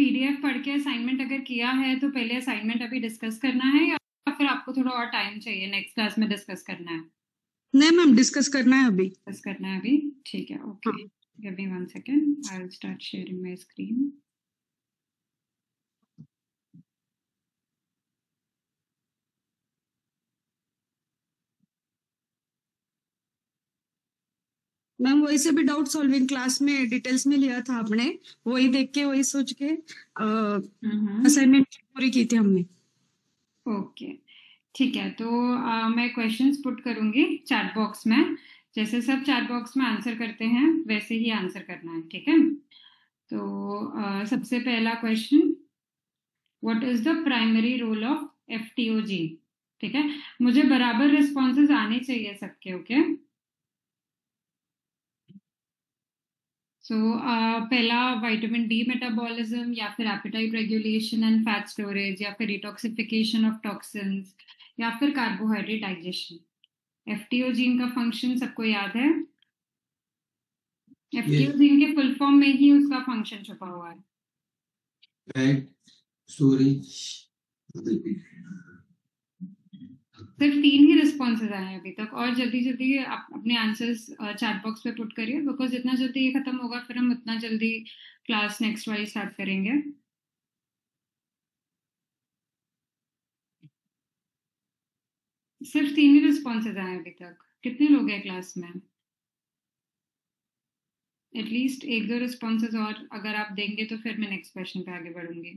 PDF पढ़ के assignment अगर किया है तो पहले असाइनमेंट अभी डिस्कस करना है या फिर आपको थोड़ा और टाइम चाहिए, नेक्स्ट क्लास में डिस्कस करना है? नहीं मैम, डिस्कस करना है अभी। डिस्कस करना है अभी, ठीक है, ओके। हाँ। Give me 1 second, I will start sharing my screen. Ma'am वही से भी डाउट सॉल्विंग क्लास में डिटेल्स में लिया था आपने, वही देख के वही सोच के असाइनमेंट पूरी की थी हमने। ओके, ठीक है। तो मैं क्वेश्चंस पुट करूंगी चैट बॉक्स में। जैसे सब चैट बॉक्स में आंसर करते हैं वैसे ही आंसर करना है, ठीक है? तो सबसे पहला question, what is the primary role of FTO gene? ठीक है, मुझे बराबर रिस्पॉन्सेज आने चाहिए सबके, ओके? सो पहला विटामिन डी मेटाबॉलिज्म, या फिर appetite regulation and fat storage, या फिर डिटॉक्सिफिकेशन ऑफ टॉक्सिन्स, या फिर कार्बोहाइड्रेट डाइजेशन। एफटीओ जीन का फंक्शन सबको याद है? एफटीओ जीन के फुल फॉर्म में ही उसका फंक्शन छुपा हुआ है। Fat storage. सिर्फ 3 ही रिस्पॉन्सेज आए हैं अभी तक, और जल्दी जल्दी आप अपने आंसर्स चैट बॉक्स पे पुट करिए, बिकॉज जितना जल्दी ये खत्म होगा फिर हम उतना जल्दी क्लास नेक्स्ट वाली स्टार्ट करेंगे। सिर्फ 3 ही रिस्पॉन्सेज आए अभी तक। कितने लोग हैं क्लास में? एटलीस्ट 1-2 रिस्पॉन्सेज और अगर आप देंगे तो फिर मैं नेक्स्ट क्वेश्चन पे आगे बढ़ूंगी।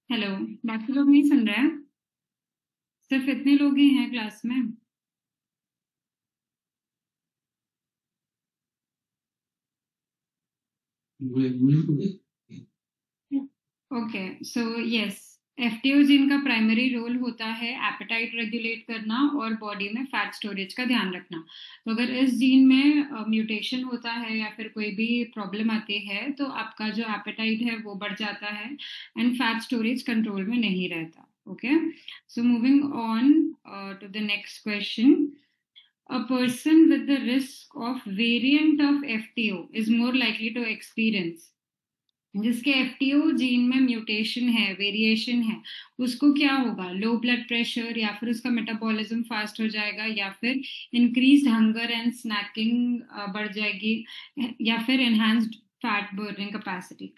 हेलो, बाकी लोग नहीं सुन रहे हैं? सिर्फ इतने लोग ही हैं क्लास में? Okay, so yes, FTO gene का प्राइमरी रोल होता है एपेटाइट रेगुलेट करना और बॉडी में फैट स्टोरेज का ध्यान रखना। तो अगर इस जीन में म्यूटेशन होता है या फिर कोई भी प्रॉब्लम आती है तो आपका जो एपेटाइट है वो बढ़ जाता है एंड फैट स्टोरेज कंट्रोल में नहीं रहता। Okay, so moving on to the next question, a person with the risk of variant of FTO is more likely to experience, जिसके एफटीओ जीन में म्यूटेशन है, वेरिएशन है, उसको क्या होगा? लो ब्लड प्रेशर, या फिर उसका मेटाबॉलिज्म फास्ट हो जाएगा, या फिर इंक्रीज्ड हंगर एंड स्नैकिंग बढ़ जाएगी, या फिर enhanced fat burning capacity.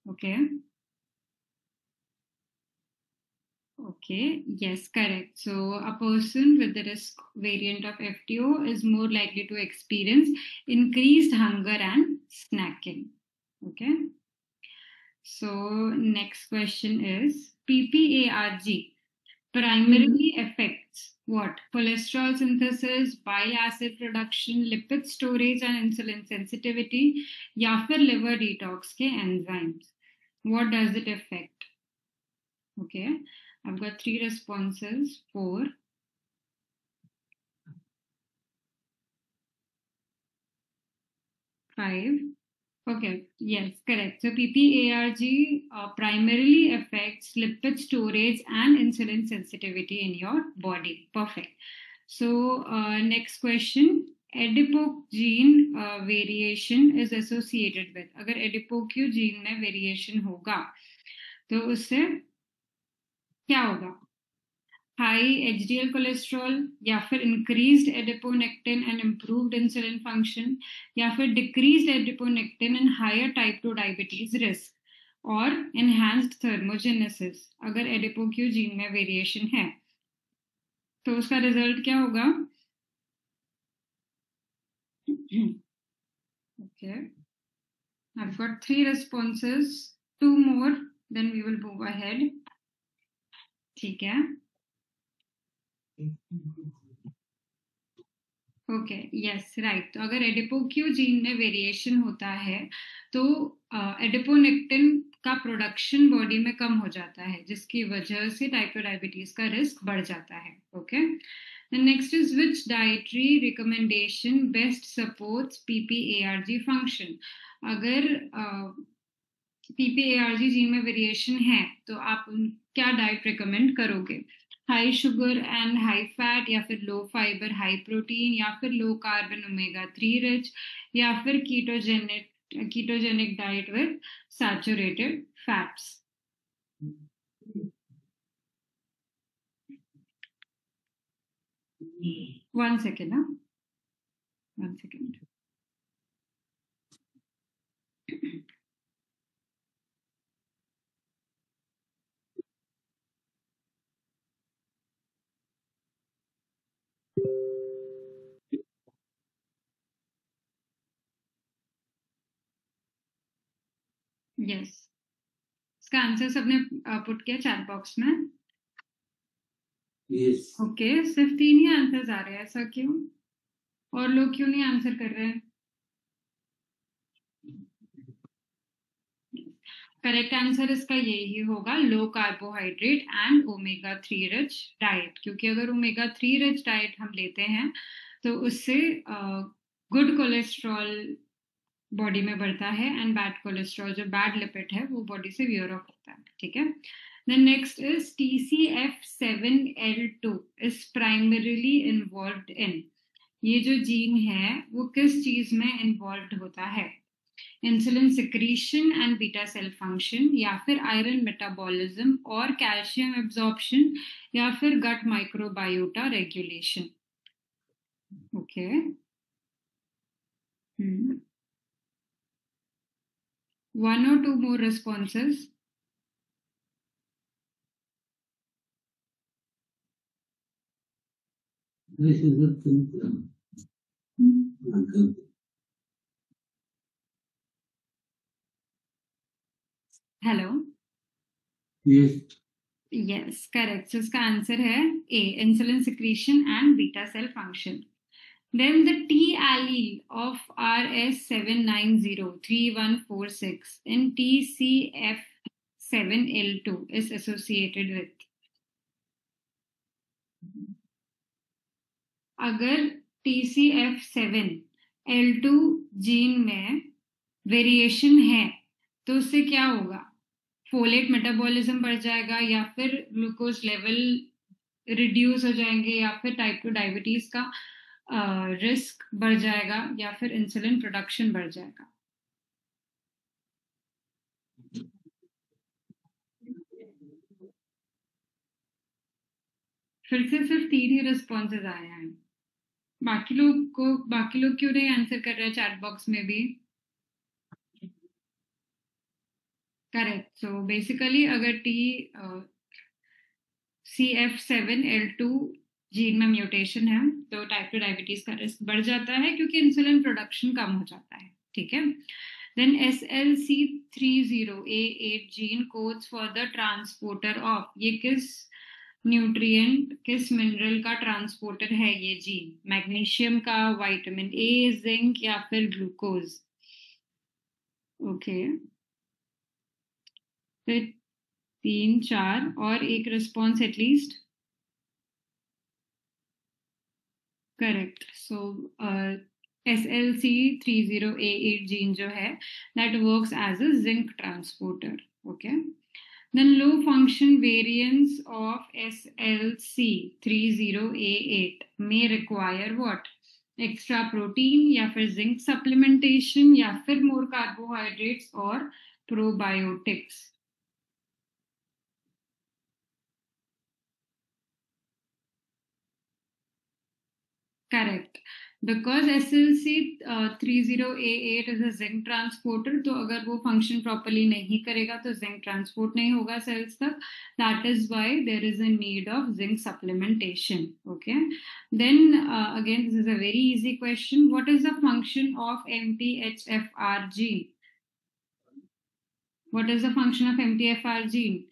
Okay Okay, yes, correct. So a person with the risk variant of FTO is more likely to experience increased hunger and snacking. Okay. So next question is, PPARG primarily affects what? Cholesterol synthesis, bile acid production, lipid storage and insulin sensitivity, या फिर liver detox के enzymes. What does it affect? Okay, I've got 3 responses, 4, 5. Okay, yes, correct. So PPARG primarily affects lipid storage and insulin sensitivity in your body. Perfect. So next question, adipose gene variation is associated with, अगर adipose gene में variation होगा तो उससे क्या होगा? High HDL cholesterol, या फिर increased adiponectin and improved insulin function, या फिर decreased adiponectin and higher type 2 diabetes risk, और एनहांस्ड थर्मोजेनेसिस। अगर एडिपोक्यू जीन में वेरिएशन है तो उसका रिजल्ट क्या होगा? Okay, I've got 3 responses, 2 more, then we will move ahead. ठीक है, ओके, यस, राइट। तो अगर एडिपोक्यू जीन में वेरिएशन होता है तो एडिपोनेक्टिन का प्रोडक्शन बॉडी में कम हो जाता है, जिसकी वजह से टाइप 2 डायबिटीज का रिस्क बढ़ जाता है। Okay, next is which dietary recommendation best supports PPARG function? अगर पीपीएआरजी जीन में वेरिएशन है तो आप क्या डाइट रिकमेंड करोगे? High sugar and high fat, या फिर लो फाइबर हाई प्रोटीन, या फिर लो कार्ब एंड ओमेगा 3 रिच, या फिर ketogenic ketogenic diet with saturated fats. One second, huh? 1 second. Yes. इसका आंसर सबने पुट किया चैट बॉक्स में? Yes. ओके, सिर्फ 3 ही आंसर्स आ रहे हैं, ऐसा क्यों? और लोग क्यों नहीं आंसर कर रहे हैं? करेक्ट आंसर इसका यही होगा, लो carbohydrate and omega 3 rich diet, क्योंकि अगर ओमेगा 3 रिच डाइट हम लेते हैं तो उससे गुड कोलेस्ट्रॉल बॉडी में बढ़ता है एंड बैड कोलेस्ट्रॉल, जो बैड लिपिड है, वो बॉडी से वियर ऑफ होता है. ठीक है. Then next is TCF7L2 is primarily involved in. ये जो जीन है वो किस चीज में इन्वॉल्व्ड होता है? Insulin secretion and beta cell function, या फिर आयरन मेटाबॉलिज्म और कैल्शियम एब्जॉर्प्शन, या फिर gut microbiota regulation. Okay. One or two more responses. This is the symptom. Hello. Yes. Yes, correct. So इसका आंसर है A, insulin secretion and beta cell function. Then the T allele of RS7903146 in TCF7L2 is associated with. अगर TCF7L2 gene में variation है तो उससे क्या होगा? Folate metabolism बढ़ जाएगा, या फिर ग्लूकोज लेवल रिड्यूस हो जाएंगे, या फिर टाइप 2 डायबिटीज का रिस्क बढ़ जाएगा, या फिर इंसुलिन प्रोडक्शन बढ़ जाएगा. फिर से सिर्फ 3 ही रिस्पॉन्सेज आए हैं. बाकी लोग क्यों नहीं आंसर कर रहे हैं चैट बॉक्स में भी? करेक्ट. सो बेसिकली अगर CF7L2 जीन में म्यूटेशन है तो टाइप 2 डायबिटीज का रिस्क बढ़ जाता है, क्योंकि इंसुलिन प्रोडक्शन कम हो जाता है. ठीक है. Then SLC30A8 gene codes for the transporter of. ये किस न्यूट्रिएंट, किस मिनरल का ट्रांसपोर्टर है ये जीन? मैग्नीशियम का, विटामिन ए, जिंक, या फिर ग्लूकोज? ओके. फिर 3, 4 और एक response at least. Correct. So SLC30A8 gene जो है that works as a zinc transporter. Okay. Then low function variants of SLC30A8 may require what? Extra protein, या फिर zinc supplementation, या फिर more carbohydrates और probiotics. Correct. Because SLC30A8 is a zinc transporter, तो अगर वो function properly नहीं करेगा तो zinc transport नहीं होगा cells तक. That is why there is a need of zinc supplementation. Okay. Then again, this is a very easy question. What is the function of MTHFR gene? What is the function of MTHFR gene?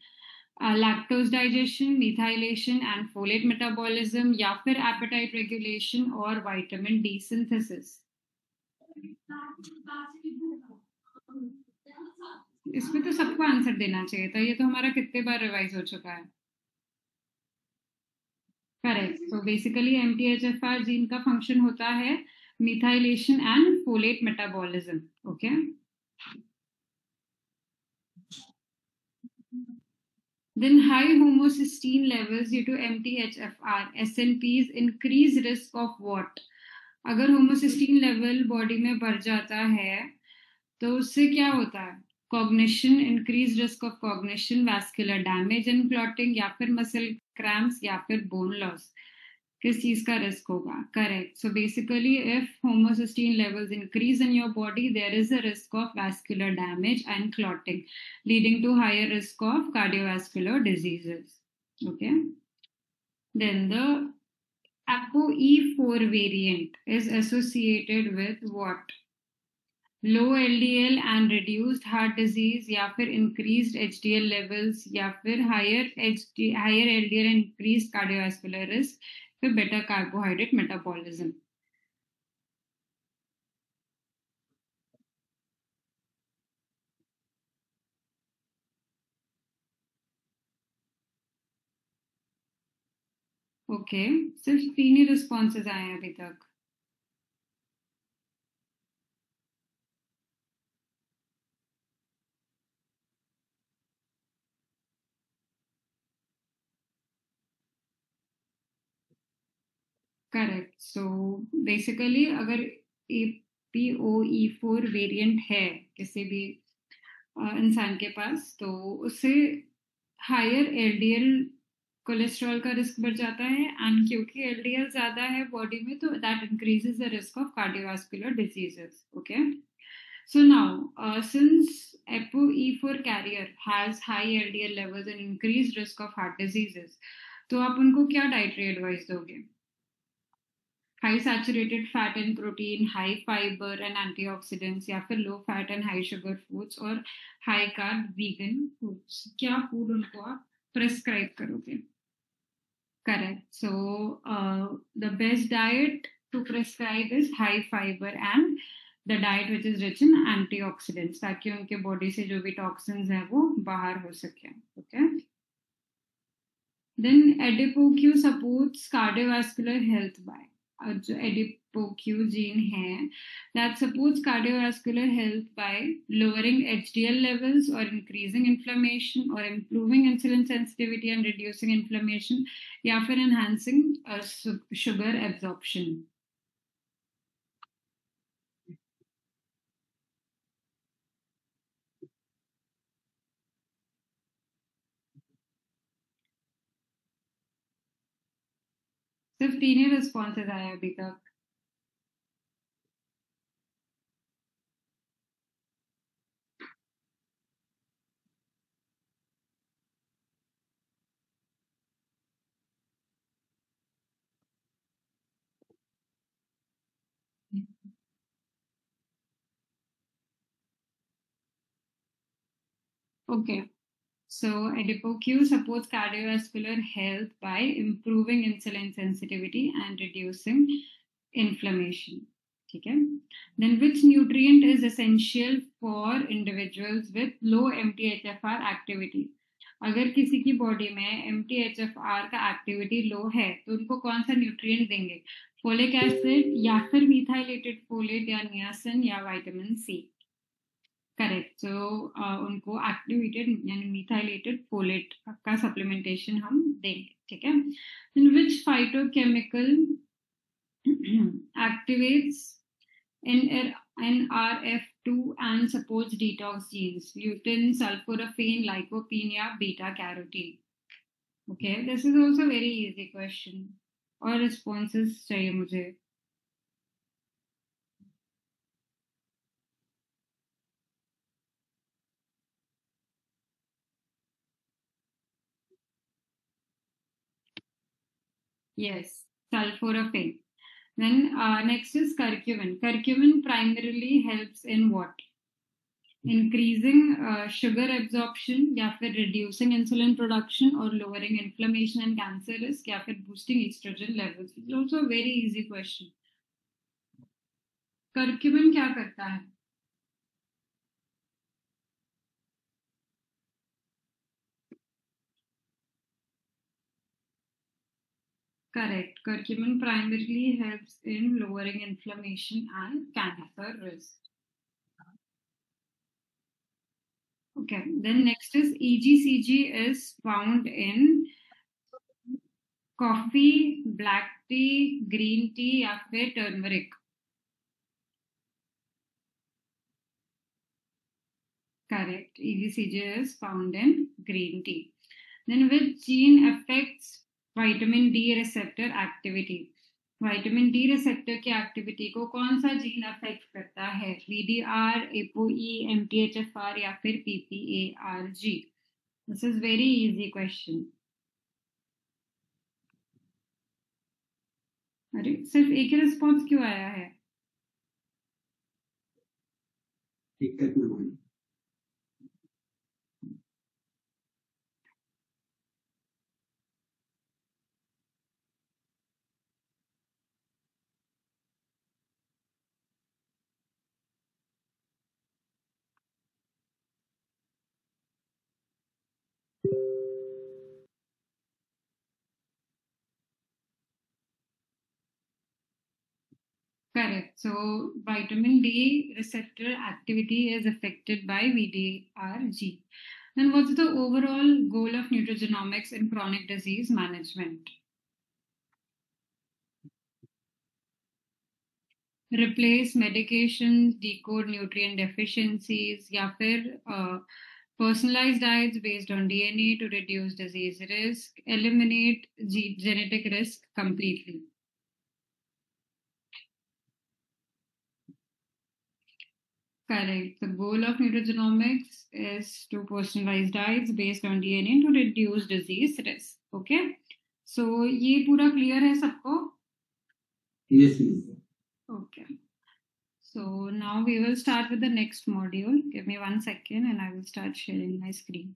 Lactose digestion, methylation and folate metabolism, या फिर appetite regulation और vitamin D synthesis? इसमें तो सबको answer देना चाहिए था. ये तो हमारा कितने बार रिवाइज हो चुका है. Correct. So basically MTHFR gene का फंक्शन होता है methylation and folate metabolism. Okay. Then high homocysteine levels due to MTHFR SNPs increase risk of what? अगर होमोसिस्टीन लेवल बॉडी में बढ़ जाता है तो उससे क्या होता है? Cognition, increase risk of cognition, vascular damage and clotting, या फिर मसल क्रैम्प्स, या फिर बोन लॉस। किस चीज का रिस्क होगा? Correct. So basically if homocysteine levels increase in your body, there is a risk of vascular damage and clotting, leading to higher risk of cardiovascular diseases. Okay. Then the ApoE4 variant is associated with what? Low LDL and reduced heart disease, या फिर increased HDL levels, या फिर higher LDL and increased cardiovascular risk, फिर better carbohydrate metabolism. Okay, सिर्फ 3 ही responses आए हैं अभी तक. करेक्ट. सो बेसिकली अगर ApoE4 वेरिएंट है किसी भी इंसान के पास, तो उससे हायर एलडीएल कोलेस्ट्रॉल का रिस्क बढ़ जाता है, एंड क्योंकि एलडीएल ज्यादा है बॉडी में, तो that increases the risk of cardiovascular diseases. Okay. So now, since ApoE4 carrier has high LDL levels and increased risk of heart diseases, तो आप उनको क्या डाइटरी एडवाइस दोगे? High saturated fat and protein, high fibre and antioxidants, या फिर low fat and high sugar foods, और high carb vegan foods? क्या food उनको आप प्रेस्क्राइब करोगे? Correct. So the best diet to prescribe is high fiber and the diet which is rich in antioxidants, ताकि उनके body से जो भी टॉक्सिन्स हैं वो बाहर हो सके. Okay. Then ADIPOQ supports cardiovascular health by, जो एडिपोक्यू जीन है, that supports cardiovascular health by lowering HDL levels or increasing inflammation or improving insulin sensitivity and reducing inflammation, या फिर enhancing sugar absorption. सिर्फ 3 ही रिस्पॉन्सेज आए अभी तक. Okay. So AdipoQ supports cardiovascular health by improving insulin sensitivity and reducing inflammation. ठीक है. Then which nutrient is essential for individuals with low MTHFR activity? अगर किसी की बॉडी में MTHFR का एक्टिविटी लो है, तो उनको कौन सा न्यूट्रिएंट देंगे? फोलिक एसिड, या फिर मिथाइलेटेड फोलेट, या नियासिन, या विटामिन सी? करेक्ट. सो उनको एक्टिवेटेड यानी मिथाइलेटेड फोलेट का सप्लीमेंटेशन हम देंगे. ठीक है. Which phytochemical activates NRF2 and supports detox genes? Lutein, sulforaphane, lycopene, या beta carotene? Okay, this is also very easy question. और responses चाहिए मुझे. Yes, sulforaphane. Then next is curcumin. Curcumin primarily helps in what? Increasing sugar absorption, या फिर reducing insulin production, or lowering inflammation and cancer risk, या फिर boosting estrogen levels? It's also a very easy question. Curcumin क्या करता है? Correct. Curcumin primarily helps in lowering inflammation and cancer risk. Okay. Then next is EGCG is found in coffee, black tea, green tea, या फिर turmeric? Correct. EGCG is found in green tea. Then which gene affects vitamin D receptor activity? Vitamin D receptor की activity को कौन सा gene affect करता है? VDR, ApoE, MTHFR या फिर PPARG? This is very easy question. अरे सिर्फ एक ही रिस्पॉन्स क्यों आया है? दिक्कत ना हो. Correct. So vitamin D receptor activity is affected by VDRG. Then what's the overall goal of nutrigenomics in chronic disease management? Replace medications, decode nutrient deficiencies, या फिर personalized diets based on DNA to reduce disease risk, eliminate genetic risk completely. Correct. The goal of nutrigenomics is to personalize diets based on DNA to reduce disease risk. Okay. So ये पूरा clear है सबको? Yes, yes. Okay. So now we will start with the next module. Give me 1 second and I will start sharing my screen.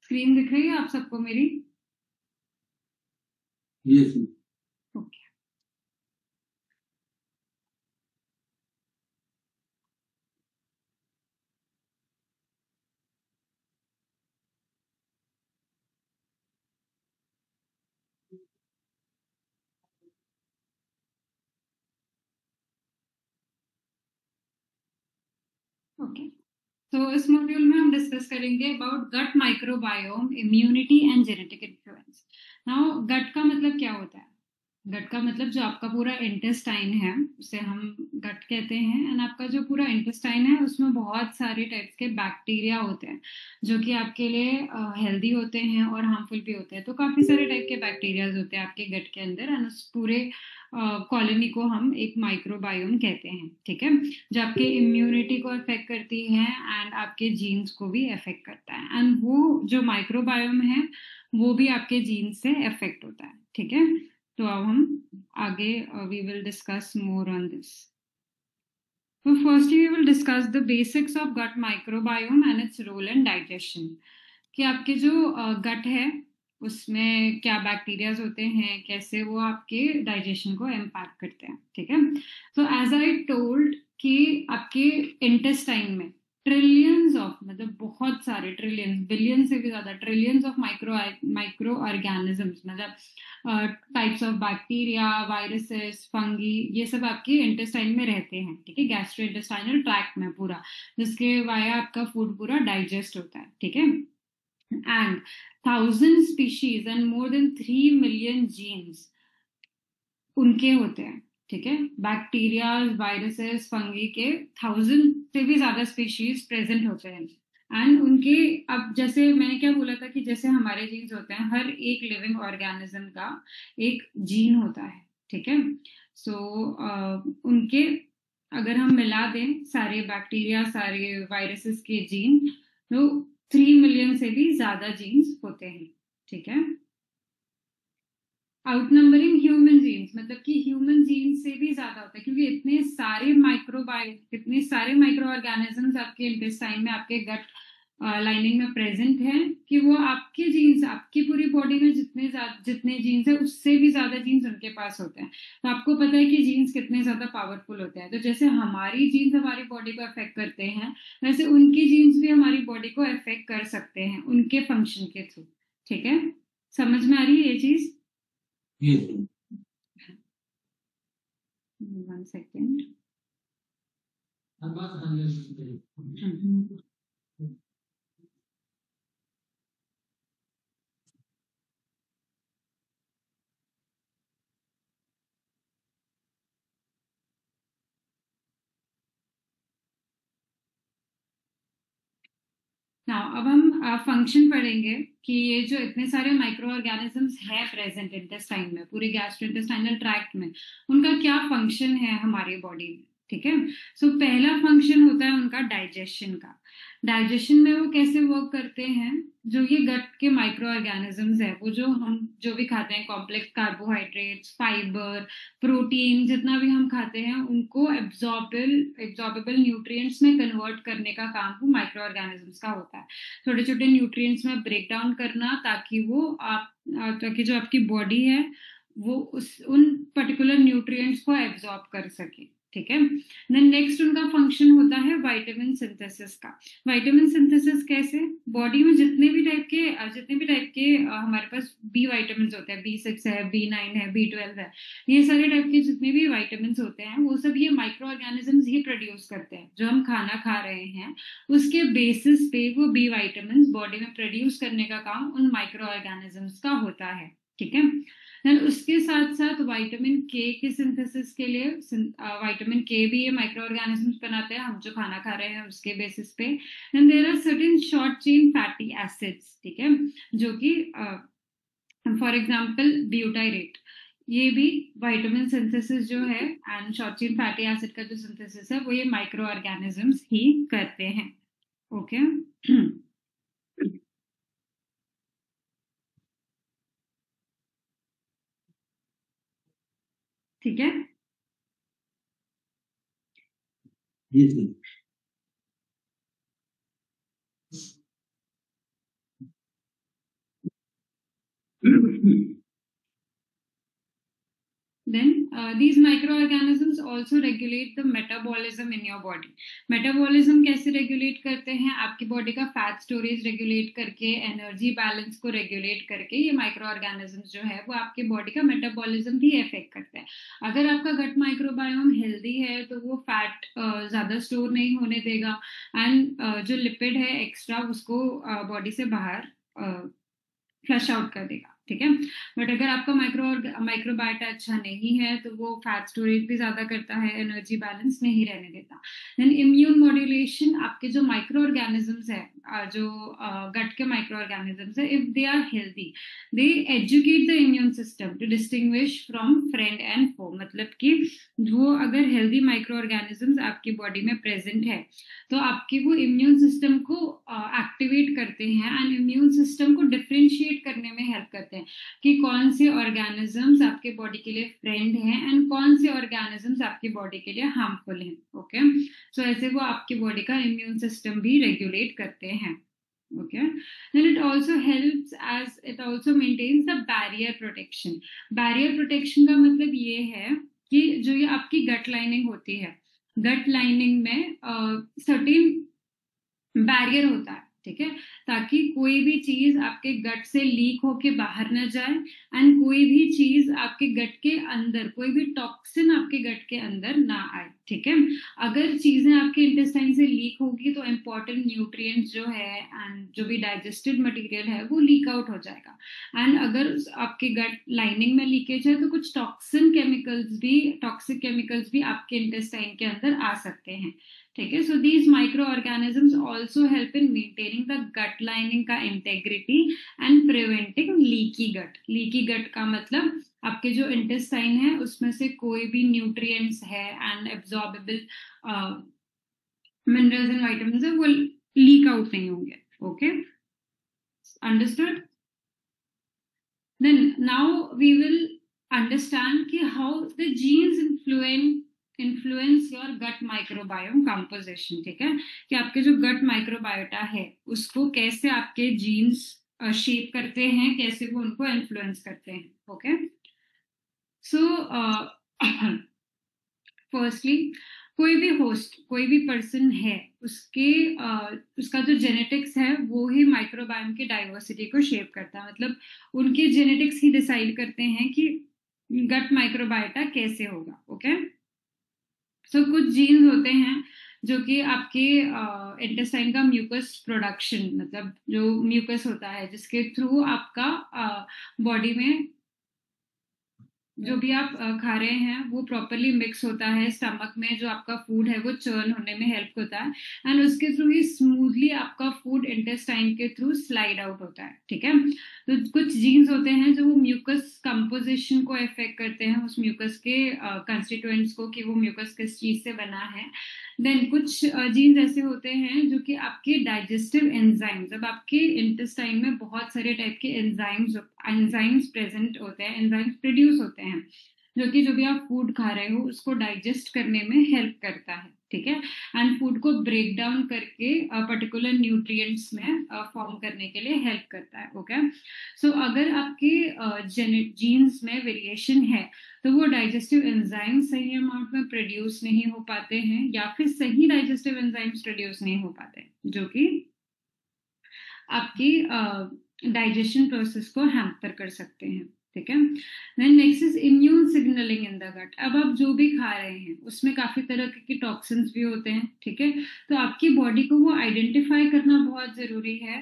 Screen दिख रही है आप सबको मेरी? Yes, yes. Okay. Okay. तो इस मॉड्यूल में हम डिस्कस करेंगे about gut microbiome, immunity and genetic influence. Now gut का मतलब क्या होता है? गट का मतलब जो आपका पूरा इंटेस्टाइन है उसे हम गट कहते हैं. एंड आपका जो पूरा इंटेस्टाइन है उसमें बहुत सारे टाइप्स के बैक्टीरिया होते हैं जो कि आपके लिए हेल्दी होते हैं और हार्मफुल भी होते हैं. तो काफी सारे टाइप के बैक्टीरियाज होते हैं आपके गट के अंदर एंड उस पूरे कॉलोनी को हम एक माइक्रोबायोम कहते हैं. ठीक है. जो आपके इम्यूनिटी को अफेक्ट करती है एंड आपके जीन्स को भी अफेक्ट करता है. एंड वो जो माइक्रोबायोम है वो भी आपके जीन्स से अफेक्ट होता है. ठीक है. तो अब हम आगे we will discuss more on this. So firstly we will discuss the basics of gut microbiome and its role in digestion. कि आपके जो गट है उसमें क्या बैक्टीरियाज होते हैं, कैसे वो आपके डाइजेशन को इम्पैक्ट करते हैं. ठीक है. तो एज आई टोल्ड कि आपके इंटेस्टाइन में ट्रिलियंस ऑफ, मतलब बहुत सारे, ट्रिलियंस, बिलियन से भी ज्यादा, ट्रिलियंस ऑफ माइक्रो ऑर्गेनिजम्स, मतलब types of bacteria, viruses, fungi, ये सब आपके इंटेस्टाइन में रहते हैं. ठीक है. गैस्ट्रो इंटेस्टाइनल ट्रैक्ट में पूरा, जिसके वाया आपका फूड पूरा डाइजेस्ट होता है. ठीक है. And 1,000 species and more than 3 million genes उनके होते हैं. ठीक है. बैक्टीरिया, वायरसेस, फंगी के 1,000 से भी ज्यादा स्पीशीज प्रेजेंट होते हैं. एंड उनके, अब जैसे मैंने क्या बोला था कि जैसे हमारे जीन्स होते हैं, हर एक लिविंग ऑर्गेनिज्म का एक जीन होता है. ठीक है. सो उनके अगर हम मिला दें सारे बैक्टीरिया, सारे वायरसेस के जीन, तो 3 मिलियन से भी ज्यादा जीन्स होते हैं. ठीक है. आउटनंबरिंग ह्यूमन जीन्स, मतलब कि ह्यूमन जीन्स से भी ज्यादा होता है, क्योंकि इतने सारे माइक्रो ऑर्गेनिजम्स आपके इंटेस्टाइन में, आपके गट लाइनिंग में प्रेजेंट है कि वो आपके जीन्स, आपकी पूरी बॉडी में जितने जीन्स है उससे भी ज्यादा जीन्स उनके पास होते हैं। तो आपको पता है कि जीन्स कितने ज्यादा पावरफुल होते हैं। तो जैसे हमारी जीन्स हमारी बॉडी को अफेक्ट करते हैं, वैसे उनकी जीन्स भी हमारी बॉडी को अफेक्ट कर सकते हैं उनके फंक्शन के थ्रू। ठीक है, समझ में आ रही है ये चीज? Yes. 1 सेकेंड। अब हम फंक्शन पढ़ेंगे कि ये जो इतने सारे माइक्रो ऑर्गेनिजम्स है प्रेजेंट इंटेस्टाइन में, पूरे गैस्ट्रोइंटेस्टाइनल ट्रैक्ट में, उनका क्या फंक्शन है हमारी बॉडी में। ठीक है, सो पहला फंक्शन होता है उनका डाइजेशन का। डाइजेशन में वो कैसे वर्क करते हैं, जो ये गट के माइक्रो ऑर्गेनिजम्स है, वो जो हम जो भी खाते हैं, कॉम्प्लेक्स कार्बोहाइड्रेट्स, फाइबर, प्रोटीन, जितना भी हम खाते हैं, उनको एब्जॉर्बेबल न्यूट्रिएंट्स में कन्वर्ट करने का काम वो माइक्रो ऑर्गेनिजम्स का होता है। छोटे छोटे न्यूट्रिएंट्स में ब्रेक डाउन करना, ताकि जो आपकी बॉडी है वो उन पर्टिकुलर न्यूट्रिएंट्स को एब्जॉर्ब कर सके। ठीक है, देन नेक्स्ट उनका फंक्शन होता है विटामिन सिंथेसिस का। विटामिन सिंथेसिस कैसे, बॉडी में जितने भी टाइप के हमारे पास बी विटामिन होते हैं, B6 है, B9 है, B12 है, ये सारे टाइप के जितने भी विटामिन होते हैं वो सब ये माइक्रो ऑर्गेनिजम्स ही प्रोड्यूस करते हैं। जो हम खाना खा रहे हैं उसके बेसिस पे वो बी विटामिन बॉडी में प्रोड्यूस करने का काम उन माइक्रो ऑर्गेनिजम्स का होता है। ठीक है, देन उसके साथ साथ विटामिन के की सिंथेसिस के लिए विटामिन के भी ये माइक्रो ऑर्गेनिजम्स बनाते हैं, हम जो खाना खा रहे हैं उसके बेसिस पे। Then there are certain short chain fatty acids, ठीक है, जो कि फॉर एग्जांपल ब्यूटाइरेट, ये भी विटामिन सिंथेसिस जो है and short chain fatty acid का जो सिंथेसिस है वो ये माइक्रो ऑर्गेनिजम्स ही करते हैं। ओके ठीक है, Yes, ma'am. then these microorganisms also regulate the metabolism in your body. Metabolism कैसे रेगुलेट करते हैं, आपकी बॉडी का फैट स्टोरेज रेगुलेट करके, एनर्जी बैलेंस को रेगुलेट करके, ये माइक्रो ऑर्गेनिजम्स जो है वो आपके बॉडी का मेटाबॉलिज्म भी इफेक्ट करते हैं। अगर आपका गट माइक्रोबायोम हेल्दी है तो वो फैट ज्यादा स्टोर नहीं होने देगा एंड जो लिपिड है एक्स्ट्रा उसको बॉडी से बाहर फ्लश आउट कर देगा। ठीक है, बट अगर आपका माइक्रोबायोटा अच्छा नहीं है तो वो फैट स्टोरेज भी ज्यादा करता है, एनर्जी बैलेंस नहीं रहने देता। देन इम्यून मॉड्यूलेशन, आपके जो माइक्रो ऑर्गेनिजम्स है, जो गट के माइक्रो ऑर्गेनिजम्स है, if they are healthy they educate the immune system to distinguish from friend and foe. मतलब कि वो अगर हेल्दी माइक्रो ऑर्गेनिजम्स आपकी बॉडी में प्रेजेंट है तो आपके वो इम्यून सिस्टम को एक्टिवेट करते हैं एंड इम्यून सिस्टम को डिफरेंशिएट करने में हेल्प करते हैं कि कौन से ऑर्गेनिजम्स आपके बॉडी के लिए फ्रेंड हैं एंड कौन से ऑर्गेनिजम्स आपकी बॉडी के लिए हार्मफुल हैं। ओके, सो ऐसे वो आपकी बॉडी का इम्यून सिस्टम भी रेगुलेट करते हैं। Okay, then it also maintains the barrier protection. Barrier protection का मतलब ये है कि जो ये आपकी गट लाइनिंग होती है, गट लाइनिंग में सर्टेन बैरियर होता है। ठीक है, ताकि कोई भी चीज आपके गट से लीक होके बाहर ना जाए एंड कोई भी चीज आपके गट के अंदर, कोई भी टॉक्सिन आपके गट के अंदर ना आए। ठीक है, अगर चीजें आपके इंटेस्टाइन से लीक होगी तो इंपॉर्टेंट न्यूट्रिएंट्स जो है एंड जो भी डाइजेस्टेड मटेरियल है वो लीक आउट हो जाएगा। एंड अगर आपके गट लाइनिंग में लीकेज है तो कुछ टॉक्सिक केमिकल्स भी आपके इंटेस्टाइन के अंदर आ सकते हैं। ठीक है, so these micro organisms also help in maintaining the gut lining का integrity and preventing leaky gut. Leaky gut का मतलब आपके जो इंटेस्टाइन है उसमें से कोई भी न्यूट्रिएंट्स है and absorbable minerals and vitamins है वो लीक आउट नहीं होंगे। Okay, understood? Then now we will understand कि how the genes influence influence your gut microbiome composition, ठीक है, कि आपके जो गट माइक्रोबायोटा है उसको कैसे आपके जीन्स शेप करते हैं, कैसे वो उनको इन्फ्लुएंस करते हैं. ओके, सो फर्स्टली कोई भी होस्ट, कोई भी पर्सन है, उसका जो जेनेटिक्स है वो ही माइक्रोबायोम की डाइवर्सिटी को शेप करता है. मतलब उनके जेनेटिक्स ही डिसाइड करते हैं कि गट माइक्रोबायोटा कैसे होगा. ओके, सो कुछ जीन्स होते हैं जो कि आपके इंटेस्टाइन का म्यूकस प्रोडक्शन, मतलब जो म्यूकस होता है जिसके थ्रू आपका बॉडी में जो भी आप खा रहे हैं वो प्रॉपरली मिक्स होता है स्टमक में, जो आपका फूड है वो चर्न होने में हेल्प होता है, एंड उसके थ्रू ही स्मूथली आपका फूड इंटेस्टाइन के थ्रू स्लाइड आउट होता है. ठीक है, तो कुछ जीन्स होते हैं जो वो म्यूकस कंपोजिशन को इफेक्ट करते हैं, उस म्यूकस के कंस्टिट्यूएंट्स को, कि वो म्यूकस किस चीज से बना है. देन कुछ जीन्स ऐसे होते हैं जो कि आपके डाइजेस्टिव एंजाइम्स, अब आपके इंटेस्टाइन में बहुत सारे टाइप के एंजाइम्स प्रेजेंट होते हैं, एंजाइम्स प्रोड्यूस होते हैं जो कि जो भी आप फूड खा रहे हो उसको डाइजेस्ट करने में हेल्प करता है. ठीक है, एंड फूड को ब्रेक डाउन करके पर्टिकुलर न्यूट्रिएंट्स में फॉर्म करने के लिए हेल्प करता है. ओके, सो अगर आपके जीन्स में वेरिएशन है तो वो डाइजेस्टिव एंजाइम सही अमाउंट में प्रोड्यूस नहीं हो पाते हैं, या फिर सही डाइजेस्टिव एंजाइम्स प्रोड्यूस नहीं हो पाते, जो कि आपकी डाइजेशन प्रोसेस को हैम्पर कर सकते हैं. ठीक है, then next is immune signalling in the gut. अब आप जो भी खा रहे हैं उसमें काफी तरह के टॉक्सिन्स भी होते हैं. ठीक है, तो आपकी बॉडी को वो आइडेंटिफाई करना बहुत जरूरी है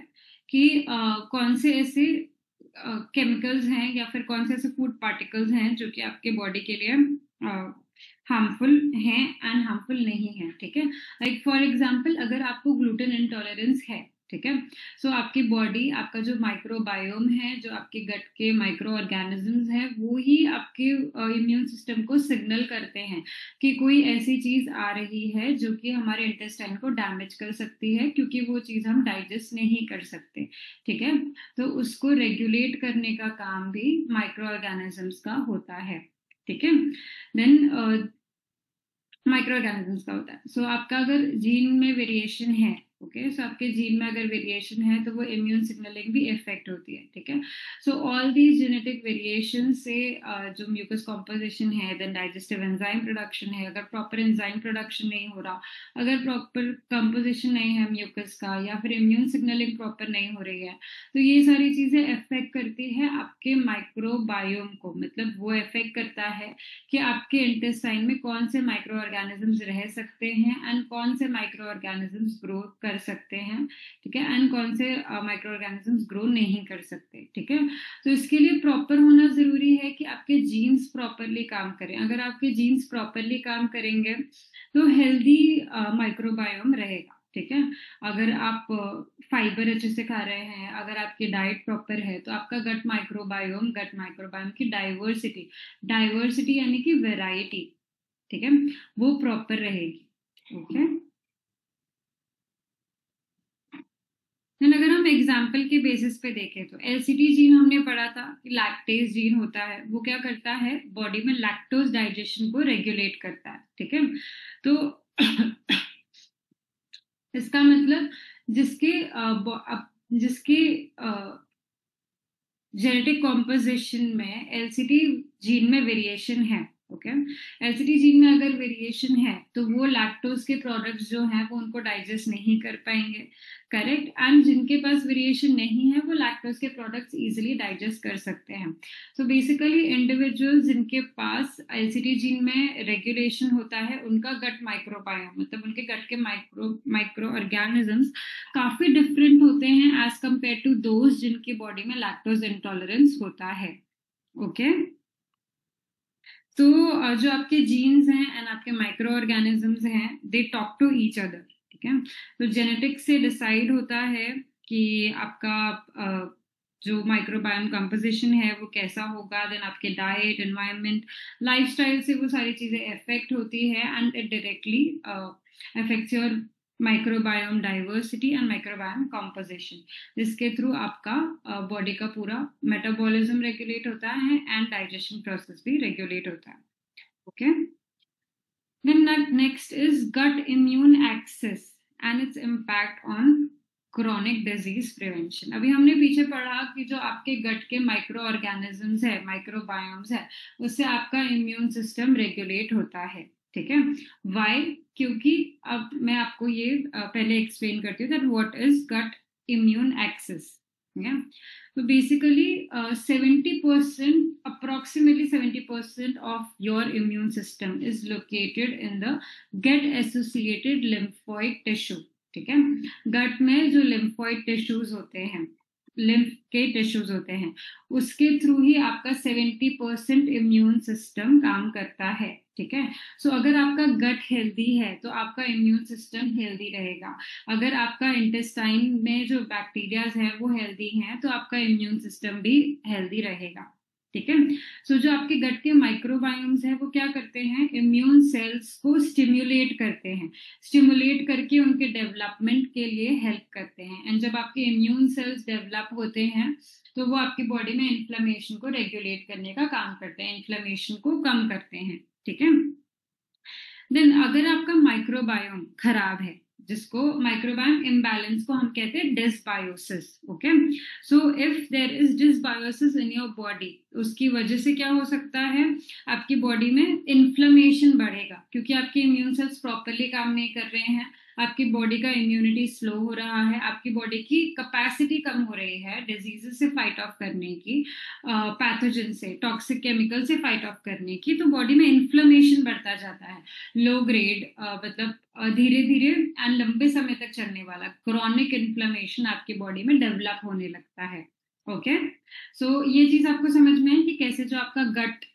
कि कौन से ऐसे केमिकल्स हैं या फिर कौन से ऐसे फूड पार्टिकल्स हैं जो कि आपके बॉडी के लिए हार्मफुल हैं एंड हार्मफुल नहीं है. ठीक है, लाइक फॉर एग्जांपल अगर आपको ग्लूटेन इंटॉलरेंस है, ठीक है, सो आपकी बॉडी, आपका जो माइक्रोबायोम है, जो आपके गट के माइक्रो ऑर्गेनिजम्स हैं, वो ही आपके इम्यून सिस्टम को सिग्नल करते हैं कि कोई ऐसी चीज आ रही है जो कि हमारे इंटेस्टाइन को डैमेज कर सकती है, क्योंकि वो चीज हम डाइजेस्ट नहीं कर सकते. ठीक है, तो उसको रेगुलेट करने का काम भी माइक्रो ऑर्गेनिजम्स का होता है. ठीक है, देन माइक्रो ऑर्गेनिजम्स का होता है. सो आपका अगर जीन में वेरिएशन है, ओके, सो आपके जीन में अगर वेरिएशन है तो वो इम्यून सिग्नलिंग भी इफेक्ट होती है. ठीक है, so all these genetic variation से जो म्यूकस कॉम्पोजिशन है, देन डाइजेस्टिव एंजाइम प्रोडक्शन है, अगर प्रॉपर एंजाइम प्रोडक्शन नहीं हो रहा, अगर प्रॉपर कंपोजिशन नहीं है म्यूकस का, या फिर इम्यून सिग्नलिंग प्रॉपर नहीं हो रही है, तो ये सारी चीजें इफेक्ट करती है आपके माइक्रोबायोम को. मतलब वो इफेक्ट करता है कि आपके इंटेस्टाइन में कौन से माइक्रो ऑर्गेनिजम्स रह सकते हैं एंड कौन से माइक्रो ऑर्गेनिजम्स ग्रो कर सकते हैं. ठीक है, एंड कौन से माइक्रो ऑर्गेनिजम्स ग्रो नहीं कर सकते. ठीक है, तो इसके लिए प्रॉपर होना जरूरी है कि आपके जीन्स प्रॉपरली काम करें. अगर आपके जीन्स प्रॉपरली काम करेंगे तो हेल्दी माइक्रोबायोम रहेगा. ठीक है, अगर आप फाइबर अच्छे से खा रहे हैं, अगर आपकी डाइट प्रॉपर है, तो आपका गट माइक्रोबायोम की डाइवर्सिटी यानी कि वैरायटी, ठीक है, वो प्रॉपर रहेगी. ओके, अगर हम एग्जाम्पल के बेसिस पे देखें तो एलसीटी जीन हमने पढ़ा था कि लैक्टेज जीन होता है, वो क्या करता है, बॉडी में लैक्टोज डाइजेशन को रेगुलेट करता है. ठीक है, तो इसका मतलब जिसके जेनेटिक कॉम्पोजिशन में एलसीटी जीन में वेरिएशन है, ओके, एलसीटी जीन में अगर वेरिएशन है तो वो लैक्टोज के प्रोडक्ट्स जो हैं वो उनको डाइजेस्ट नहीं कर पाएंगे. करेक्ट, एंड जिनके पास वेरिएशन नहीं है वो लैक्टोज के प्रोडक्ट्स इजीली डाइजेस्ट कर सकते हैं. सो बेसिकली इंडिविजुअल्स जिनके पास एलसीटी जीन में रेगुलेशन होता है उनका गट माइक्रोबायोम, मतलब उनके गट के माइक्रो ऑर्गेनिजम्स काफी डिफरेंट होते हैं एज कंपेयर टू दोज जिनकी बॉडी में लैक्टोज इंटॉलरेंस होता है. ओके, तो जो आपके जीन्स हैं एंड आपके माइक्रो ऑर्गेनिजम्स हैं, they talk to each other. ठीक है, तो जेनेटिक्स से डिसाइड होता है कि आपका जो माइक्रोबायोम कंपोजिशन है वो कैसा होगा. देन आपके डाइट, एनवायरनमेंट, लाइफस्टाइल से वो सारी चीजें इफेक्ट होती है and it directly affects your microbiome diversity and microbiome composition, जिसके थ्रू आपका बॉडी का पूरा मेटाबॉलिज्म रेगुलेट होता है एंड डाइजेशन प्रोसेस भी रेगुलेट होता है. Okay, Then next is gut immune axis and its impact on chronic disease prevention. अभी हमने पीछे पढ़ा कि जो आपके गट के माइक्रो ऑर्गेनिजम्स है, माइक्रोबायोम्स है, उससे आपका इम्यून सिस्टम रेगुलेट होता है. ठीक है. वाई? क्योंकि अब मैं आपको ये पहले एक्सप्लेन करती हूँ that what is gut immune axis. Yeah. So basically, 70%, approximately 70% of your immune system is located in the gut-associated lymphoid tissue. ठीक है. गट में जो lymphoid tissues होते हैं, lymph के टिश्यूज होते हैं, उसके थ्रू ही आपका 70% इम्यून सिस्टम काम करता है. ठीक है. सो अगर आपका गट हेल्दी है तो आपका इम्यून सिस्टम हेल्दी रहेगा. अगर आपका इंटेस्टाइन में जो बैक्टीरियाज है वो हेल्दी हैं तो आपका इम्यून सिस्टम भी हेल्दी रहेगा. ठीक है. सो जो आपके गट के माइक्रोबायोम्स है वो क्या करते हैं, इम्यून सेल्स को स्टिम्युलेट करते हैं, स्टिम्युलेट करके उनके डेवलपमेंट के लिए हेल्प करते हैं. एंड जब आपके इम्यून सेल्स डेवलप होते हैं तो वो आपकी बॉडी में इन्फ्लेमेशन को रेगुलेट करने का काम करते हैं, इन्फ्लेमेशन को कम करते हैं. ठीक है. देन अगर आपका माइक्रोबायोम खराब है, जिसको माइक्रोबायोम इम्बैलेंस को हम कहते हैं dysbiosis. Okay. So if there is dysbiosis in your body, उसकी वजह से क्या हो सकता है, आपकी बॉडी में इन्फ्लेमेशन बढ़ेगा क्योंकि आपके इम्यून सेल्स प्रॉपरली काम नहीं कर रहे हैं, आपकी बॉडी का इम्यूनिटी स्लो हो रहा है, आपकी बॉडी की कैपेसिटी कम हो रही है डिजीजेस से फाइट ऑफ करने की, पैथोजन से, टॉक्सिक केमिकल से फाइट ऑफ करने की. तो बॉडी में इन्फ्लेमेशन बढ़ता जाता है. लो ग्रेड मतलब धीरे धीरे एंड लंबे समय तक चलने वाला क्रॉनिक इन्फ्लेमेशन आपकी बॉडी में डेवलप होने लगता है. ओके. सो ये चीज आपको समझ में है कि कैसे जो आपका गट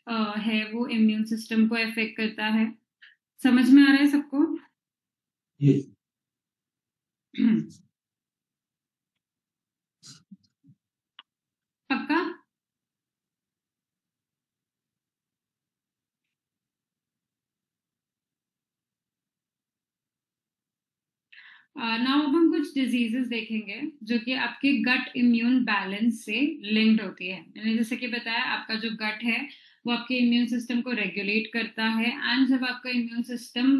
है वो इम्यून सिस्टम को अफेक्ट करता है. समझ में आ रहा है सबको? Yes. पक्का? नाउ अब हम कुछ डिजीजेस देखेंगे जो कि आपके गट इम्यून बैलेंस से लिंक्ड होती है. मैंने जैसे कि बताया आपका जो गट है वो आपके इम्यून सिस्टम को रेगुलेट करता है. एंड जब आपका इम्यून सिस्टम